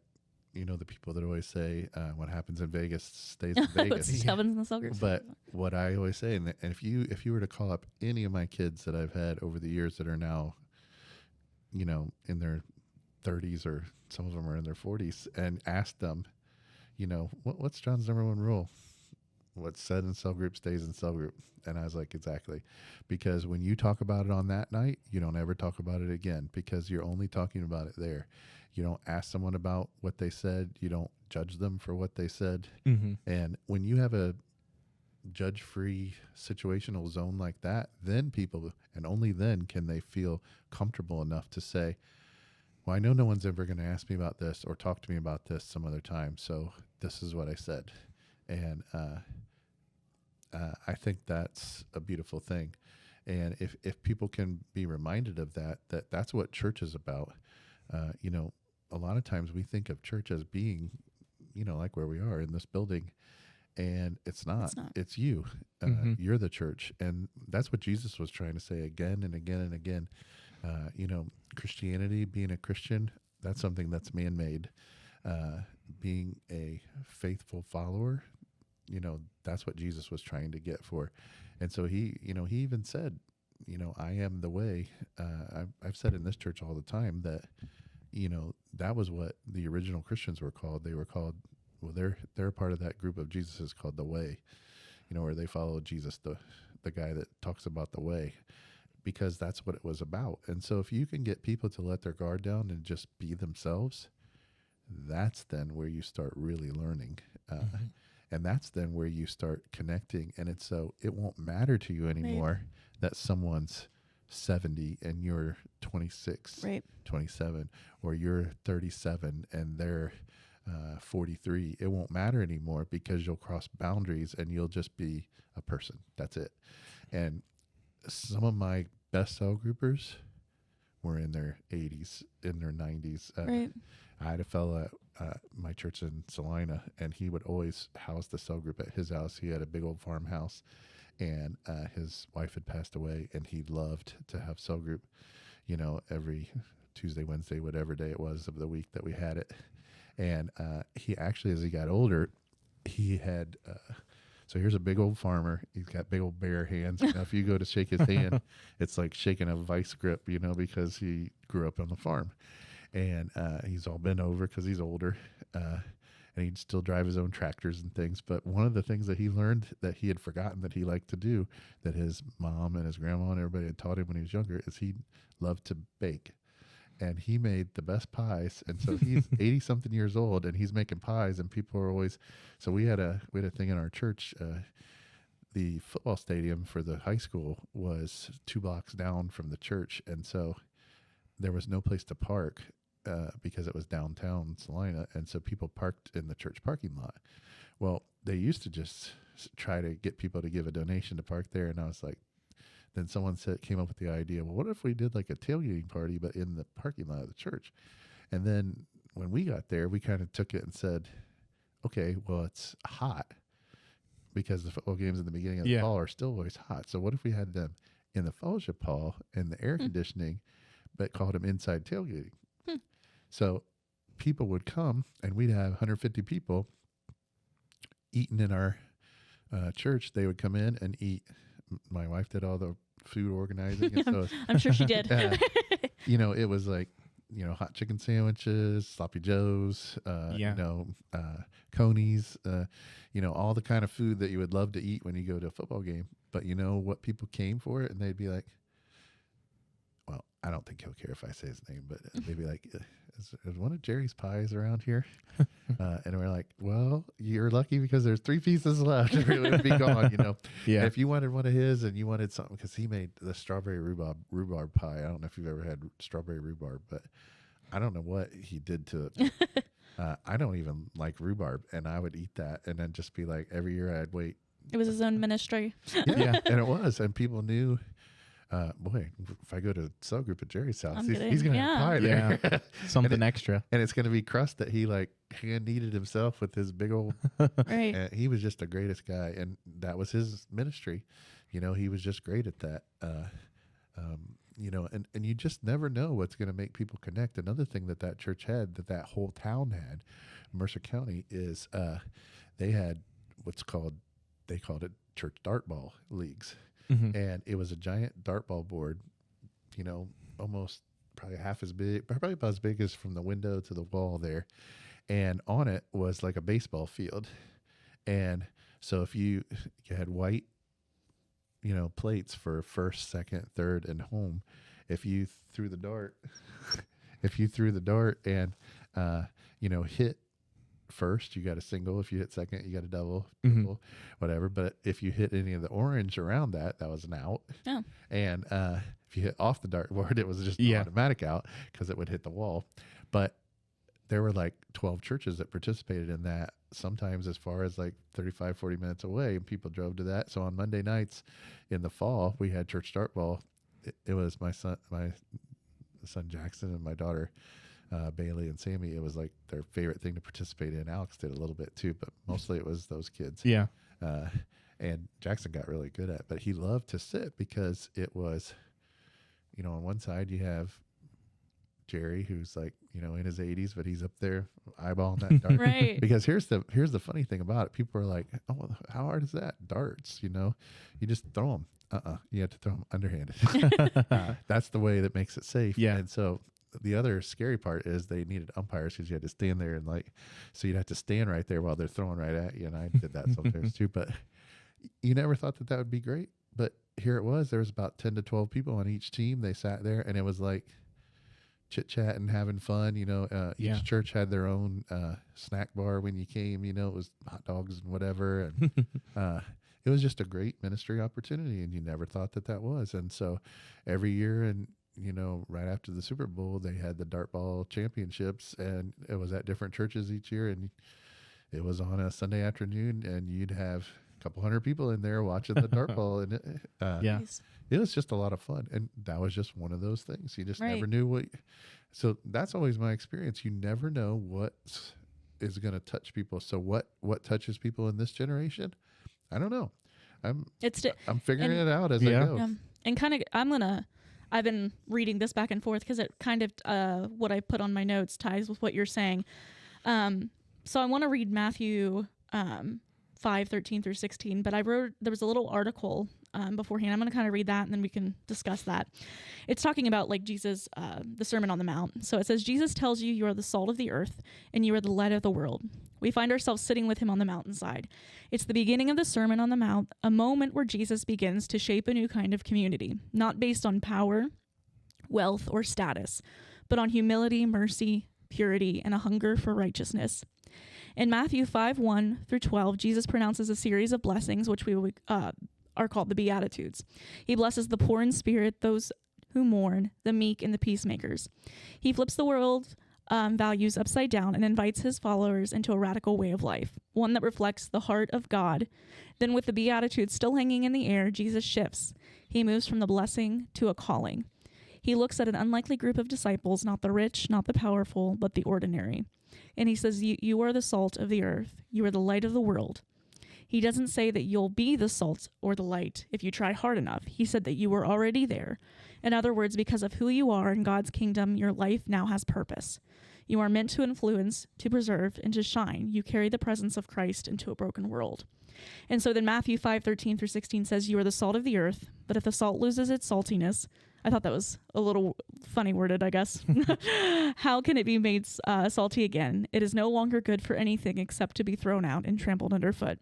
the people that always say, what happens in Vegas stays in Vegas. Happens in the cell group. But what I always say, and if you were to call up any of my kids that I've had over the years that are now, in their 30s, or some of them are in their 40s, and ask them, what's Jon's number one rule? What's said in cell group stays in cell group. And I was like, exactly. Because when you talk about it on that night, you don't ever talk about it again, because you're only talking about it there. You don't ask someone about what they said. You don't judge them for what they said. Mm-hmm. And when you have a judge-free situational zone like that, then people, and only then can they feel comfortable enough to say, well, I know no one's ever going to ask me about this or talk to me about this some other time, so this is what I said. And I think that's a beautiful thing. And if people can be reminded of that's what church is about. A lot of times we think of church as being, like where we are in this building, and it's not. It's you. You're the church. And that's what Jesus was trying to say again and again and again. Christianity, being a Christian, that's something that's man-made. Being a faithful follower, that's what Jesus was trying to get for. And so he even said, I am the way. I've said in this church all the time that, that was what the original Christians were called. They were called, well, they're part of that group of Jesus is called the Way, where they follow Jesus, the guy that talks about the way, because that's what it was about. And so if you can get people to let their guard down and just be themselves, that's then where you start really learning. And that's then where you start connecting. And it won't matter to you anymore that someone's 70 and you're 26, 27, or you're 37 and they're 43. It won't matter anymore, because you'll cross boundaries and you'll just be a person. That's it. And some of my best cell groupers were in their 80s, in their 90s. I had a fella at my church in Salina, and he would always house the cell group at his house. He had a big old farmhouse, and his wife had passed away, and he loved to have cell group, every Tuesday, Wednesday, whatever day it was of the week that we had it. And he actually, as he got older, he had, so here's a big old farmer. He's got big old bare hands. Now, if you go to shake his hand, it's like shaking a vice grip, because he grew up on the farm. And he's all bent over because he's older, and he'd still drive his own tractors and things. But one of the things that he learned that he had forgotten that he liked to do, that his mom and his grandma and everybody had taught him when he was younger, is he loved to bake. And he made the best pies. And so he's 80-something years old, and he's making pies, and people are always... So we had a thing in our church. The football stadium for the high school was 2 blocks down from the church, and so there was no place to park because it was downtown Salina, and so people parked in the church parking lot. Well, they used to just try to get people to give a donation to park there, and I was like, then someone came up with the idea, well, what if we did like a tailgating party, but in the parking lot of the church? And then when we got there, we kind of took it and said, okay, well, it's hot. because the football games in the beginning of the Yeah. fall are still always hot. So what if we had them in the fellowship hall and the air conditioning, but called them inside tailgating? So people would come and we'd have 150 people eating in our church. They would come in and eat. My wife did all the food organizing. And so, I'm sure she did. it was like, hot chicken sandwiches, sloppy joes, conies, all the kind of food that you would love to eat when you go to a football game. But you know what, people came for it and they'd be like, well, I don't think he'll care if I say his name, but they'd be like, is one of Jerry's pies around here? And we're like, well, you're lucky because there's 3 pieces left. It would be gone, Yeah. And if you wanted one of his and you wanted something, because he made the strawberry rhubarb pie. I don't know if you've ever had strawberry rhubarb, but I don't know what he did to it. I don't even like rhubarb, and I would eat that and then just be like, every year I'd wait. It was his own ministry. Yeah, and it was, and people knew. Boy, if I go to cell group at Jerry's house, he's going to have pie there. Yeah. Something extra. And it's going to be crust that he like hand kneaded himself with his big old. Right. And he was just the greatest guy, and that was his ministry. He was just great at that. And you just never know what's going to make people connect. Another thing that church had, that whole town had, Mercer County, is they had they called it church dartball leagues. Mm-hmm. And it was a giant dartball board, almost probably half as big, probably about as big as from the window to the wall there. And on it was like a baseball field. And so if you had white, plates for first, second, third, and home, if you threw the dart and, hit first, you got a single. If you hit second, you got a double, triple, whatever. But if you hit any of the orange around that was an out. Oh. And if you hit off the dartboard, it was just an automatic out because it would hit the wall. But there were like 12 churches that participated in that, sometimes as far as like 35, 40 minutes away. And people drove to that. So on Monday nights in the fall, we had church dartball. It was my son Jackson and my daughter Bailey and Sammy. It was like their favorite thing to participate in. Alex did a little bit too, but mostly it was those kids. Yeah. And Jackson got really good at it, but he loved to sit because it was, on one side you have Jerry, who's like, in his 80s, but he's up there eyeballing that dart. Right. Because here's the funny thing about it. People are like, oh, how hard is that? Darts, you just throw them. You have to throw them underhanded. That's the way that makes it safe. Yeah. And so the other scary part is they needed umpires because you had to stand there and so you'd have to stand right there while they're throwing right at you. And I did that sometimes too, but you never thought that would be great. But here it was. There was about 10 to 12 people on each team. They sat there and it was like chit chat and having fun. Each church had their own snack bar when you came. It was hot dogs and whatever. And it was just a great ministry opportunity, and you never thought that was. And so every year, and right after the Super Bowl, they had the dartball championships, and it was at different churches each year. And it was on a Sunday afternoon, and you'd have a couple hundred people in there watching the dartball, and it was just a lot of fun. And that was just one of those things. You just never knew what. So that's always my experience. You never know what is going to touch people. So what touches people in this generation? I don't know. I'm figuring it out as I go. And I've been reading this back and forth because it kind of, what I put on my notes ties with what you're saying. So I want to read Matthew 5:13 through 16, but there was a little article beforehand. I'm going to kind of read that and then we can discuss that. It's talking about like Jesus, the Sermon on the Mount. So it says, Jesus tells you are the salt of the earth and you are the light of the world. We find ourselves sitting with him on the mountainside. It's the beginning of the Sermon on the Mount, a moment where Jesus begins to shape a new kind of community, not based on power, wealth, or status, but on humility, mercy, purity, and a hunger for righteousness. In Matthew 5:1 through 12, Jesus pronounces a series of blessings, which are called the Beatitudes. He blesses the poor in spirit, those who mourn, the meek, and the peacemakers. He flips the world values upside down and invites his followers into a radical way of life, one that reflects the heart of God. Then with the Beatitudes still hanging in the air, Jesus shifts. He moves from the blessing to a calling. He looks at an unlikely group of disciples, not the rich, not the powerful, but the ordinary. And he says, you are the salt of the earth. You are the light of the world. He doesn't say that you'll be the salt or the light if you try hard enough. He said that you were already there. In other words, because of who you are in God's kingdom, your life now has purpose. You are meant to influence, to preserve, and to shine. You carry the presence of Christ into a broken world. And so then Matthew 5:13-16 says, you are the salt of the earth, but if the salt loses its saltiness, I thought that was a little funny worded, I guess. How can it be made salty again? It is no longer good for anything except to be thrown out and trampled underfoot.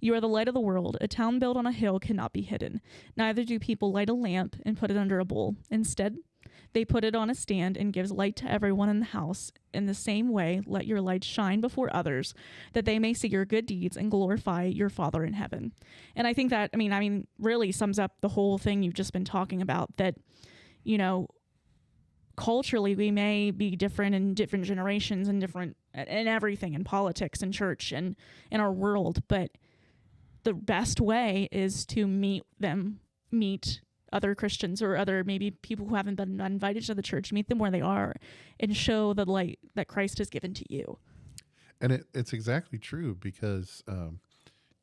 You are the light of the world. A town built on a hill cannot be hidden. Neither do people light a lamp and put it under a bowl. Instead, they put it on a stand and gives light to everyone in the house. In the same way, let your light shine before others, that they may see your good deeds and glorify your Father in heaven. And I think that, I mean, really sums up the whole thing you've just been talking about, that, you know, culturally we may be different in different generations and different in everything, in politics and church and in our world, but the best way is to meet other Christians or other maybe people who haven't been invited to the church, meet them where they are and show the light that Christ has given to you. And it's exactly true, because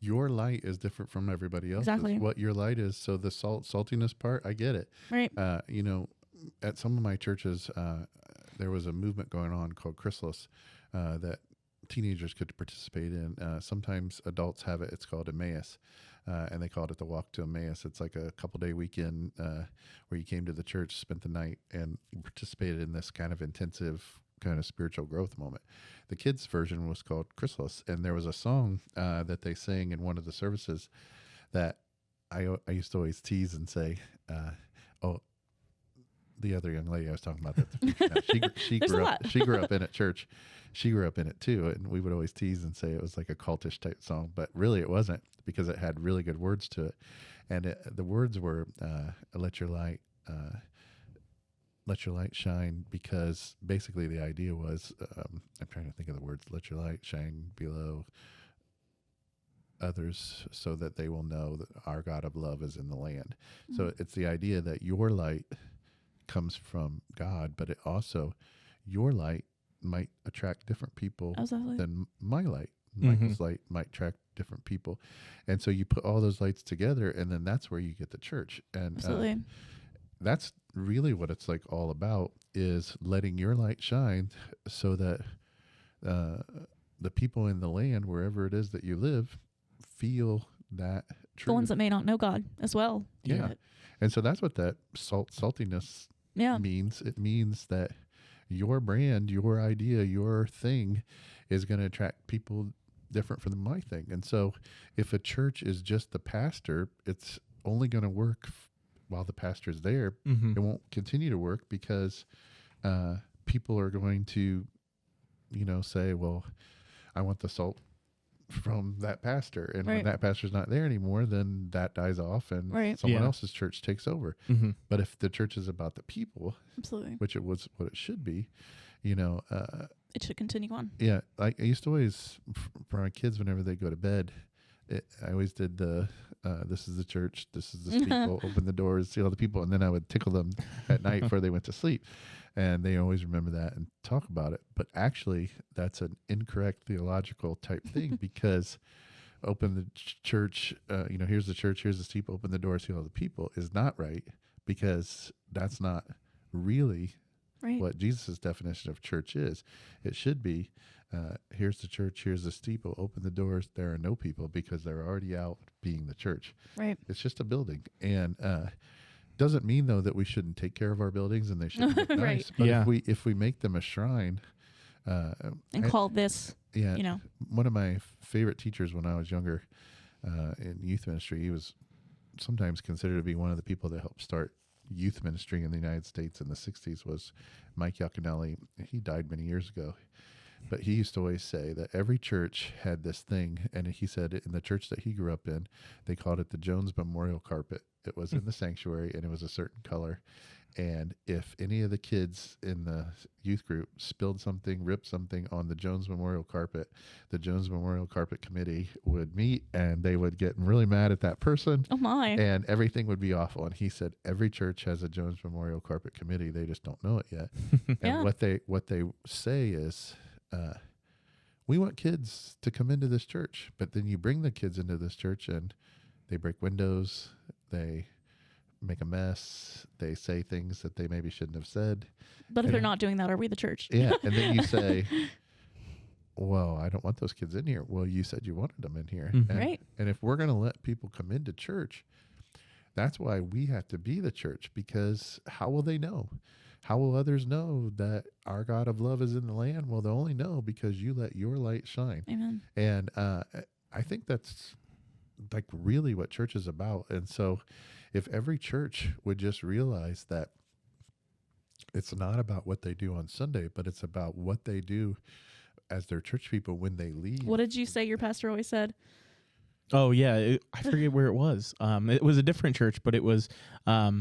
your light is different from everybody else's. Exactly. What your light is. So the saltiness part, I get it. Right. You know, at some of my churches, there was a movement going on called Chrysalis that teenagers could participate in. Sometimes adults have it. It's called Emmaus. And they called it the Walk to Emmaus. It's like a couple-day weekend where you came to the church, spent the night, and participated in this kind of intensive kind of spiritual growth moment. The kids' version was called Chrysalis, and there was a song that they sang in one of the services that I used to always tease and say, "Oh, the other young lady I was talking about, she grew up in it church. She grew up in it too, and we would always tease and say it was like a cultish type song, but really it wasn't, because it had really good words to it, and the words were "Let your light shine," because basically the idea was, I'm trying to think of the words. Let your light shine below others, so that they will know that our God of love is in the land. Mm-hmm. So it's the idea that your light comes from God, but it also, your light might attract different people than my light. Michael's light might attract different people. And so you put all those lights together, and then that's where you get the church. And that's really what it's like all about, is letting your light shine so that the people in the land, wherever it is that you live, feel that truth. The ones that may not know God as well. Yeah. And so that's what that saltiness means. It means that your brand, your idea, your thing is going to attract people different from my thing. And so if a church is just the pastor, it's only going to work while the pastor's there. Mm-hmm. It won't continue to work, because people are going to, say, well, I want the salt from that pastor. And when that pastor's not there anymore, then that dies off, and someone else's church takes over. Mm-hmm. But if the church is about the people, which it was what it should be, it should continue on. Yeah. I used to always, for my kids, whenever they go to bed, I always did this is the church, this is the people, open the doors, see all the people. And then I would tickle them at night before they went to sleep. And they always remember that and talk about it. But actually, that's an incorrect theological type thing, because open the church, here's the church, here's the steeple, open the door, see all the people, is not right, because that's not really what Jesus' definition of church is. It should be, here's the church, here's the steeple, open the doors, there are no people, because they're already out being the church. Right. It's just a building. And doesn't mean, though, that we shouldn't take care of our buildings and they should look nice. But if we make them a shrine, and call this, one of my favorite teachers when I was younger in youth ministry, he was sometimes considered to be one of the people that helped start youth ministry in the United States in the 60s, was Mike Yaconelli. He died many years ago. But he used to always say that every church had this thing, and he said in the church that he grew up in, they called it the Jones Memorial Carpet. It was in the sanctuary, and it was a certain color. And if any of the kids in the youth group spilled something, ripped something on the Jones Memorial Carpet, the Jones Memorial Carpet Committee would meet, and they would get really mad at that person. Oh, my. And everything would be awful. And he said every church has a Jones Memorial Carpet Committee. They just don't know it yet. And what they say is, we want kids to come into this church. But then you bring the kids into this church and they break windows, they make a mess, they say things that they maybe shouldn't have said. But if And- they're not doing that, are we the church? Yeah. And then you say, well, I don't want those kids in here. Well, you said you wanted them in here. Mhm. And, Right. and if we're going to let people come into church, that's why we have to be the church, because how will they know? How will others know that our God of love is in the land? Well, they'll only know because you let your light shine. Amen. And I think that's like really what church is about. And so if every church would just realize that it's not about what they do on Sunday, but it's about what they do as their church people when they leave. What did you say your pastor always said? Oh yeah, I forget where it was. It was a different church, but it was, the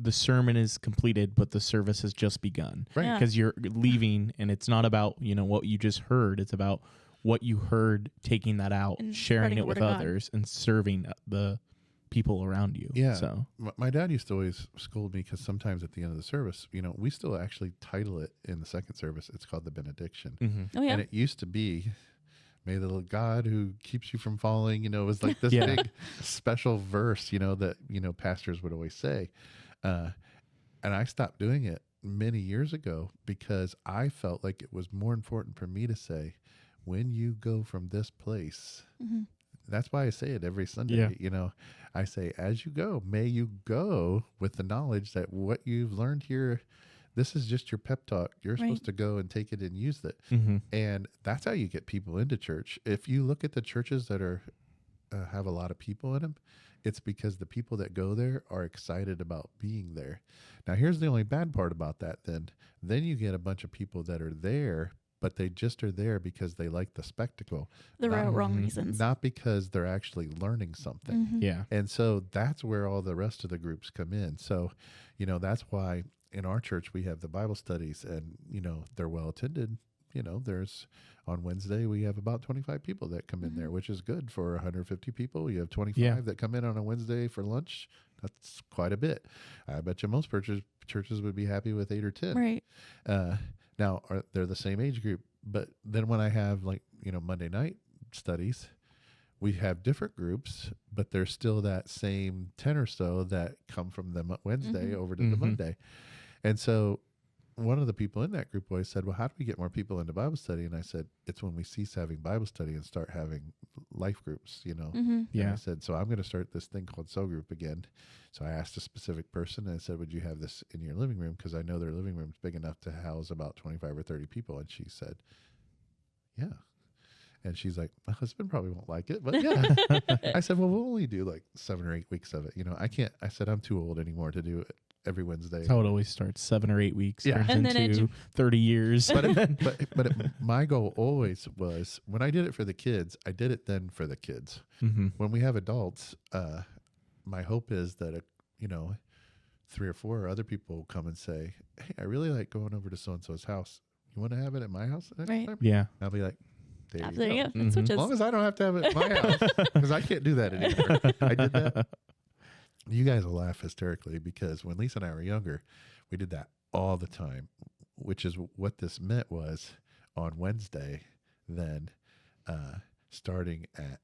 sermon is completed, but the service has just begun. Right. Yeah. Because you're leaving, and it's not about what you just heard. It's about what you heard, taking that out, And sharing spreading it the with word of God. others, and serving the people around you. Yeah. So My dad used to always scold me because sometimes at the end of the service, we still actually title it in the second service. It's called the benediction. mhm. Oh yeah. And it used to be, may the God who keeps you from falling, it was like this Yeah. big special verse, that, pastors would always say. And I stopped doing it many years ago because I felt like it was more important for me to say, when you go from this place, hmm that's why I say it every Sunday. I say, as you go, may you go with the knowledge that what you've learned here, this is just your pep talk. You're Right. supposed to go and take it and use it. Mhm. And that's how you get people into church. If you look at the churches that are have a lot of people in them, it's because the people that go there are excited about being there. Now, here's the only bad part about that. Then you get a bunch of people that are there, but they just are there because they like the spectacle, The Not- wrong Mhm. reasons. not because they're actually learning something. Mhm. Yeah. And so that's where all the rest of the groups come in. So, that's why in our church we have the Bible studies, and, they're well attended. There's on Wednesday we have about 25 people that come in there, which is good for 150 people. You have 25 Yeah. that come in on a Wednesday for lunch. That's quite a bit. I bet you most churches would be happy with 8 or 10. Right. Now, they're the same age group, but then when I have Monday night studies, we have different groups, but there's still that same 10 or so that come from the Wednesday Mhm. over to the Mhm. Monday. And so one of the people in that group always said, well, how do we get more people into Bible study? And I said, it's when we cease having Bible study and start having life groups, hmm And I Yeah. said, so I'm going to start this thing called Cell Group again. So I asked a specific person and I said, would you have this in your living room? Because I know their living room's big enough to house about 25 or 30 people. And she said, yeah. And she's like, my husband probably won't like it, but yeah. I said, well, we'll only do like 7 or 8 weeks of it. I said, I'm too old anymore to do it every Wednesday. That's how it always starts. 7 or 8 weeks. Yeah. Turns And then into 30 years. My goal always was, when I did it for the kids, I did it then for the kids. Mhm. When we have adults, my hope is that 3 or 4 other people will come and say, hey, I really like going over to so and so's house. You want to have it at my house next Right. time? Yeah. I'll be like, there you There go. you go. It Mhm. switches. As long as I don't have to have it at my house, because I can't do that anymore. I did that. You guys will laugh hysterically because when Lisa and I were younger, we did that all the time, which is what this meant was on Wednesday, then starting at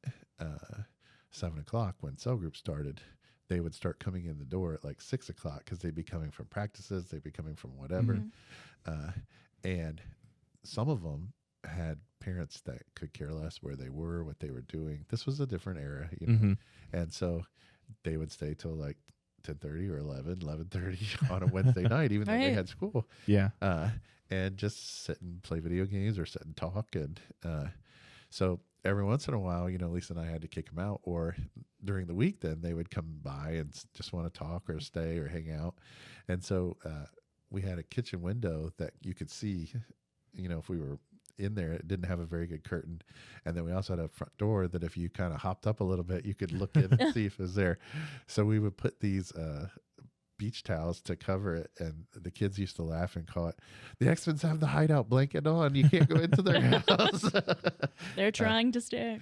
7 o'clock when cell group started, they would start coming in the door at like 6 o'clock because they'd be coming from practices, they'd be coming from whatever. Mhm. And some of them had parents that could care less where they were, what they were doing. This was a different era, Mhm. And so they would stay till like 10:30 or 11:30 on a Wednesday night, even though they Right. had school, Yeah. and just sit and play video games or sit and talk. And so every once in a while, Lisa and I had to kick them out, or during the week, then they would come by and just want to talk or stay or hang out. And so we had a kitchen window that you could see, if we were in there. It didn't have a very good curtain. And then we also had a front door that if you kind of hopped up a little bit, you could look in and see if it was there. So we would put these beach towels to cover it, and the kids used to laugh and call it, the Exmans have the hideout blanket on. You can't go into their house. They're trying to stay.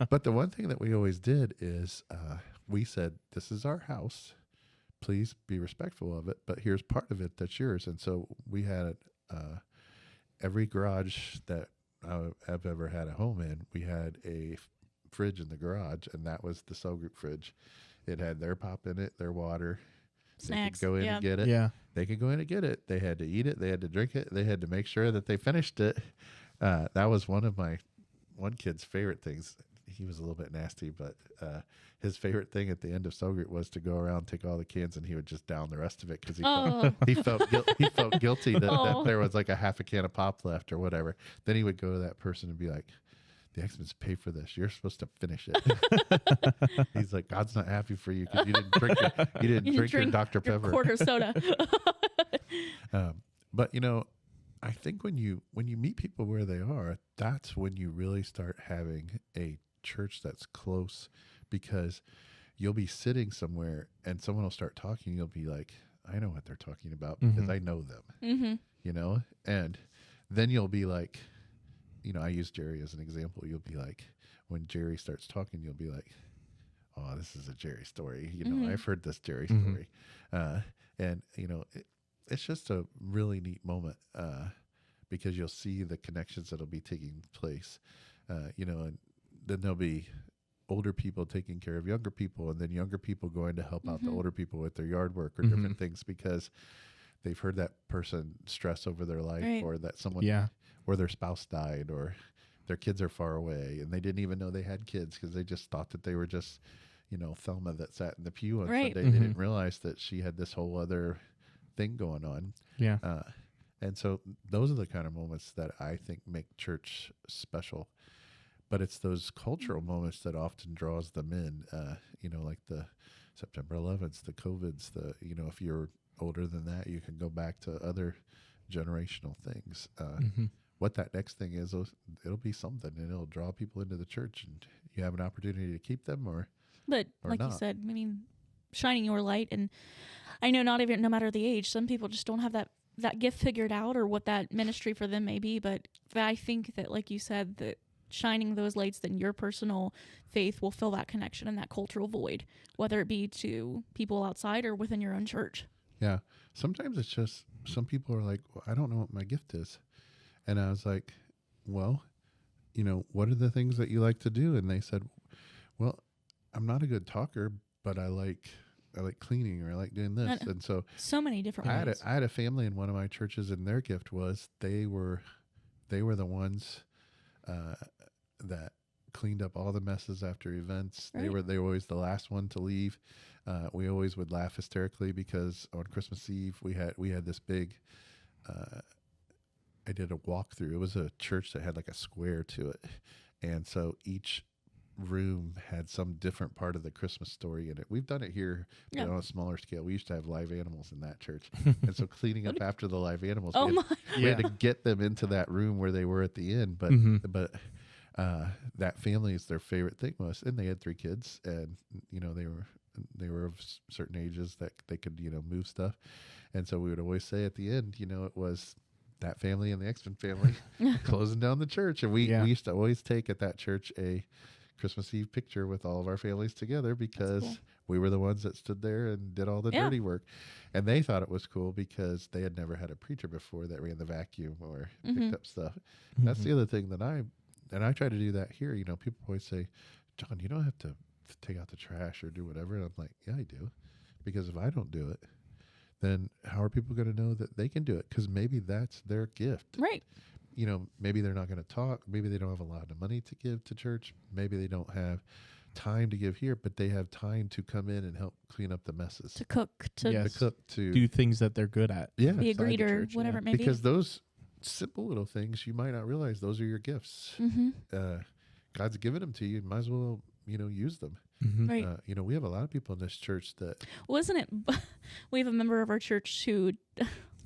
But the one thing that we always did is we said, this is our house. Please be respectful of it. But here's part of it that's yours. And so we had every garage that I've ever had a home in, we had a fridge in the garage, and that was the cell group fridge. It had their pop in it, their water. Snacks. They could go in Yeah. and get it. Yeah. They could go in and get it. They had to eat it. They had to drink it. They had to make sure that they finished it. That was one of my one kid's favorite things. He was a little bit nasty, but his favorite thing at the end of cell group was to go around, take all the cans, and he would just down the rest of it because Oh. he felt guilty that Oh. there was like a half a can of pop left or whatever. Then he would go to that person and be like, "The Exmans pay for this. You're supposed to finish it." He's like, "God's not happy for you because you didn't drink your Dr. Your Pepper." quarter soda. But I think when you meet people where they are, that's when you really start having a church that's close, because you'll be sitting somewhere and someone will start talking. You'll be like, "I know what they're talking about because I know them," Mm-hmm. and then you'll be like, I use Jerry as an example. You'll be like, when Jerry starts talking, you'll be like, "Oh, this is a Jerry story. I've heard this Jerry story." And it's just a really neat moment because you'll see the connections that'll be taking place, and then there'll be older people taking care of younger people, and then younger people going to help out the older people with their yard work or different things because they've heard that person stress over their life, Right. or that someone, or their spouse died, or their kids are far away, and they didn't even know they had kids because they just thought that they were just, Thelma that sat in the pew on Right. Sunday. They didn't realize that she had this whole other thing going on. Yeah. And so those are the kind of moments that I think make church special. But it's those cultural moments that often draws them in, like the September 11th, the COVIDs, if you're older than that, you can go back to other generational things. What that next thing is, it'll be something, and it'll draw people into the church, and you have an opportunity to keep them But or like you not. said, I mean, shining your light, and I know no matter the age, some people just don't have that gift figured out or what that ministry for them may be. But I think that, like you said, that shining those lights, then your personal faith will fill that connection and that cultural void, whether it be to people outside or within your own church. Yeah. Sometimes it's just, some people are like, "Well, I don't know what my gift is." And I was like, "Well, what are the things that you like to do?" And they said, "Well, I'm not a good talker, but I like cleaning, or I like doing this." And so many different ways. I had a family in one of my churches, and their gift was they were the ones that cleaned up all the messes after events. Right. They were always the last one to leave. We always would laugh hysterically because on Christmas Eve we had this big. I did a walkthrough. It was a church that had like a square to it, and so each room had some different part of the Christmas story in it. We've done it here, but on a smaller scale. We used to have live animals in that church, and so cleaning up after the live animals, we had to get them into that room where they were at the end. But that family is their favorite thing was, and they had 3 kids, and they were of certain ages that they could move stuff, and so we would always say at the end, it was that family and the Exman family closing down the church, and we used to always take at that church a Christmas Eve picture with all of our families together because we were the ones that stood there and did all the dirty work. And they thought it was cool because they had never had a preacher before that ran the vacuum or picked up stuff. That's the other thing that I try to do that here. People always say, "John, you don't have to take out the trash or do whatever." And I'm like, "Yeah, I do." Because if I don't do it, then how are people going to know that they can do it? Because maybe that's their gift. Right. Maybe they're not going to talk. Maybe they don't have a lot of money to give to church. Maybe they don't have time to give here, but they have time to come in and help clean up the messes. To cook, to To do things that they're good at. be a outside the greeter, church, whatever it may be. because those simple little things, you might not realize those are your gifts. God's given them to you. You might as well, use them. Right. We have a lot of people in this church that Wasn't it? We have a member of our church who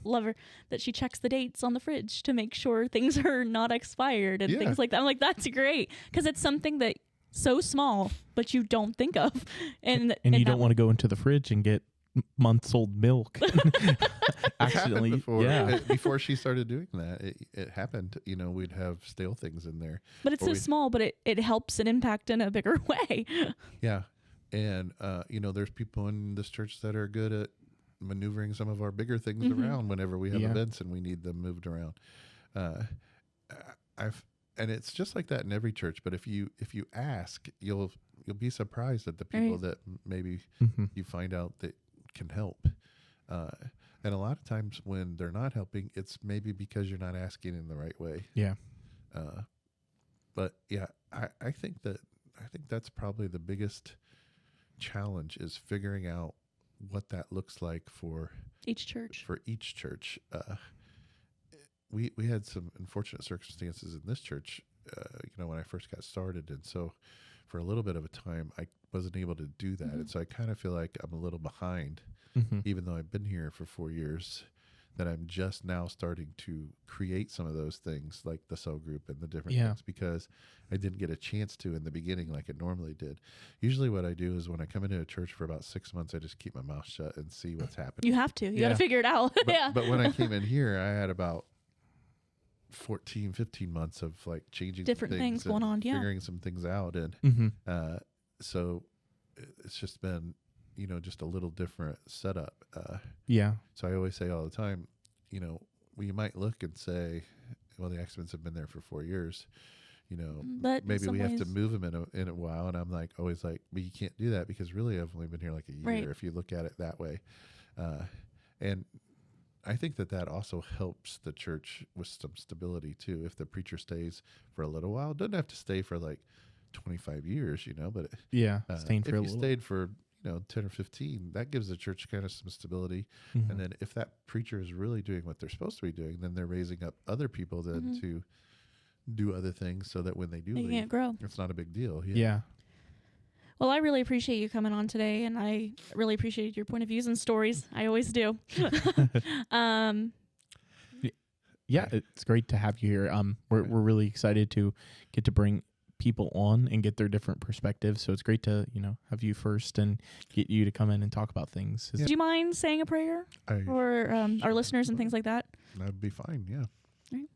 love her that she checks the dates on the fridge to make sure things are not expired and things like that. I'm like, that's great, because it's something that so small, but you don't think of, and you don't want to go into the fridge and get months old milk. Accidentally, before she started doing that, it happened. We'd have stale things in there. But it's so small, but it helps an impact in a bigger way. Yeah, and there's people in this church that are good at maneuvering some of our bigger things around whenever we have events and we need them moved around. and it's just like that in every church. But if you ask, you'll be surprised at the people Right. that maybe Mm-hmm. you find out that can help. And a lot of times when they're not helping, it's maybe because you're not asking in the right way. Yeah. But yeah, I think that's probably the biggest challenge is figuring out what that looks like for Each church. each church. We had some unfortunate circumstances in this church, when I first got started, and so for a little bit of a time, I wasn't able to do that, and so I kind of feel like I'm a little behind, Mm-hmm. even though I've been here for 4 years. That I'm just now starting to create some of those things like the cell group and the different things because I didn't get a chance to in the beginning like it normally did. Usually what I do is when I come into a church for about 6 months, I just keep my mouth shut and see what's happening. You have to. You got to figure it out. But when I came in here, I had about 14, 15 months of like changing Different things going on, figuring some things out. And Mm-hmm. so it's just been, just a little different setup. Yeah. So I always say all the time, we might look and say, well, the Exmans have been there for 4 years, But maybe we have to ways- move them in a while. And I'm like, always like, but you can't do that because really I've only been here like a year Right. if you look at it that way. And I think that also helps the church with some stability too. If the preacher stays for a little while, doesn't have to stay for like 25 years, but Yeah. Staying for if a you little. stayed for 10 or 15, that gives the church kind of some stability. Mhm. And then if that preacher is really doing what they're supposed to be doing, then they're raising up other people then to do other things so that when they do They leave, can't grow. it's not a big deal. Yeah. Well, I really appreciate you coming on today, and I really appreciate your point of views and stories. I always do. Yeah, it's great to have you here. We're really excited to get to bring people on and get their different perspectives. So it's great to have you first and get you to come in and talk about things. Do you mind saying a prayer for our listeners and things like that? That'd be fine. Yeah. Right.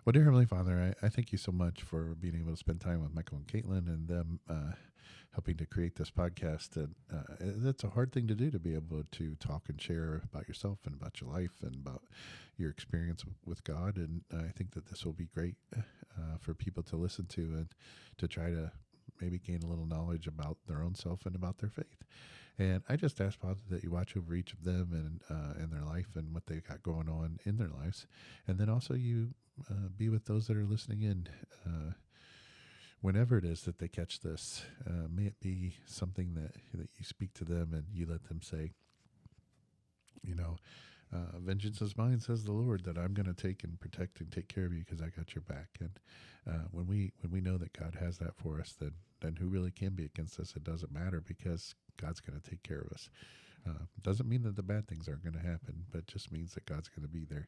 Well, dear Heavenly Father, I thank you so much for being able to spend time with Michael and Caitlin and them helping to create this podcast. And that's a hard thing to do, to be able to talk and share about yourself and about your life and about your experience with God. And I think that this will be great for people to listen to and to try to maybe gain a little knowledge about their own self and about their faith. And I just ask, Father, that you watch over each of them and their life and what they've got going on in their lives. And then also you be with those that are listening in. Whenever it is that they catch this, may it be something that you speak to them and you let them say, vengeance is mine, says the Lord, that I'm going to take and protect and take care of you because I got your back. And when we know that God has that for us, then who really can be against us? It doesn't matter because God's going to take care of us. Doesn't mean that the bad things aren't going to happen, but just means that God's going to be there.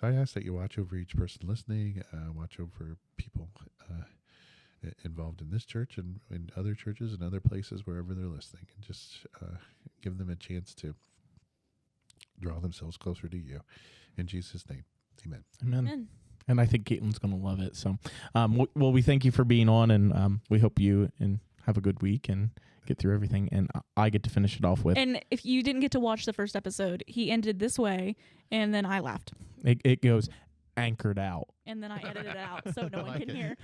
So I ask that you watch over each person listening, watch over people involved in this church and in other churches and other places wherever they're listening, and just give them a chance to draw themselves closer to you. In Jesus' name, amen. Amen. And I think Caitlin's going to love it. So, well, we thank you for being on, and we hope you and have a good week and get through everything. And I get to finish it off with. And if you didn't get to watch the first episode, he ended this way, and then I laughed. It goes anchored out. And then I edited it out so no one can hear.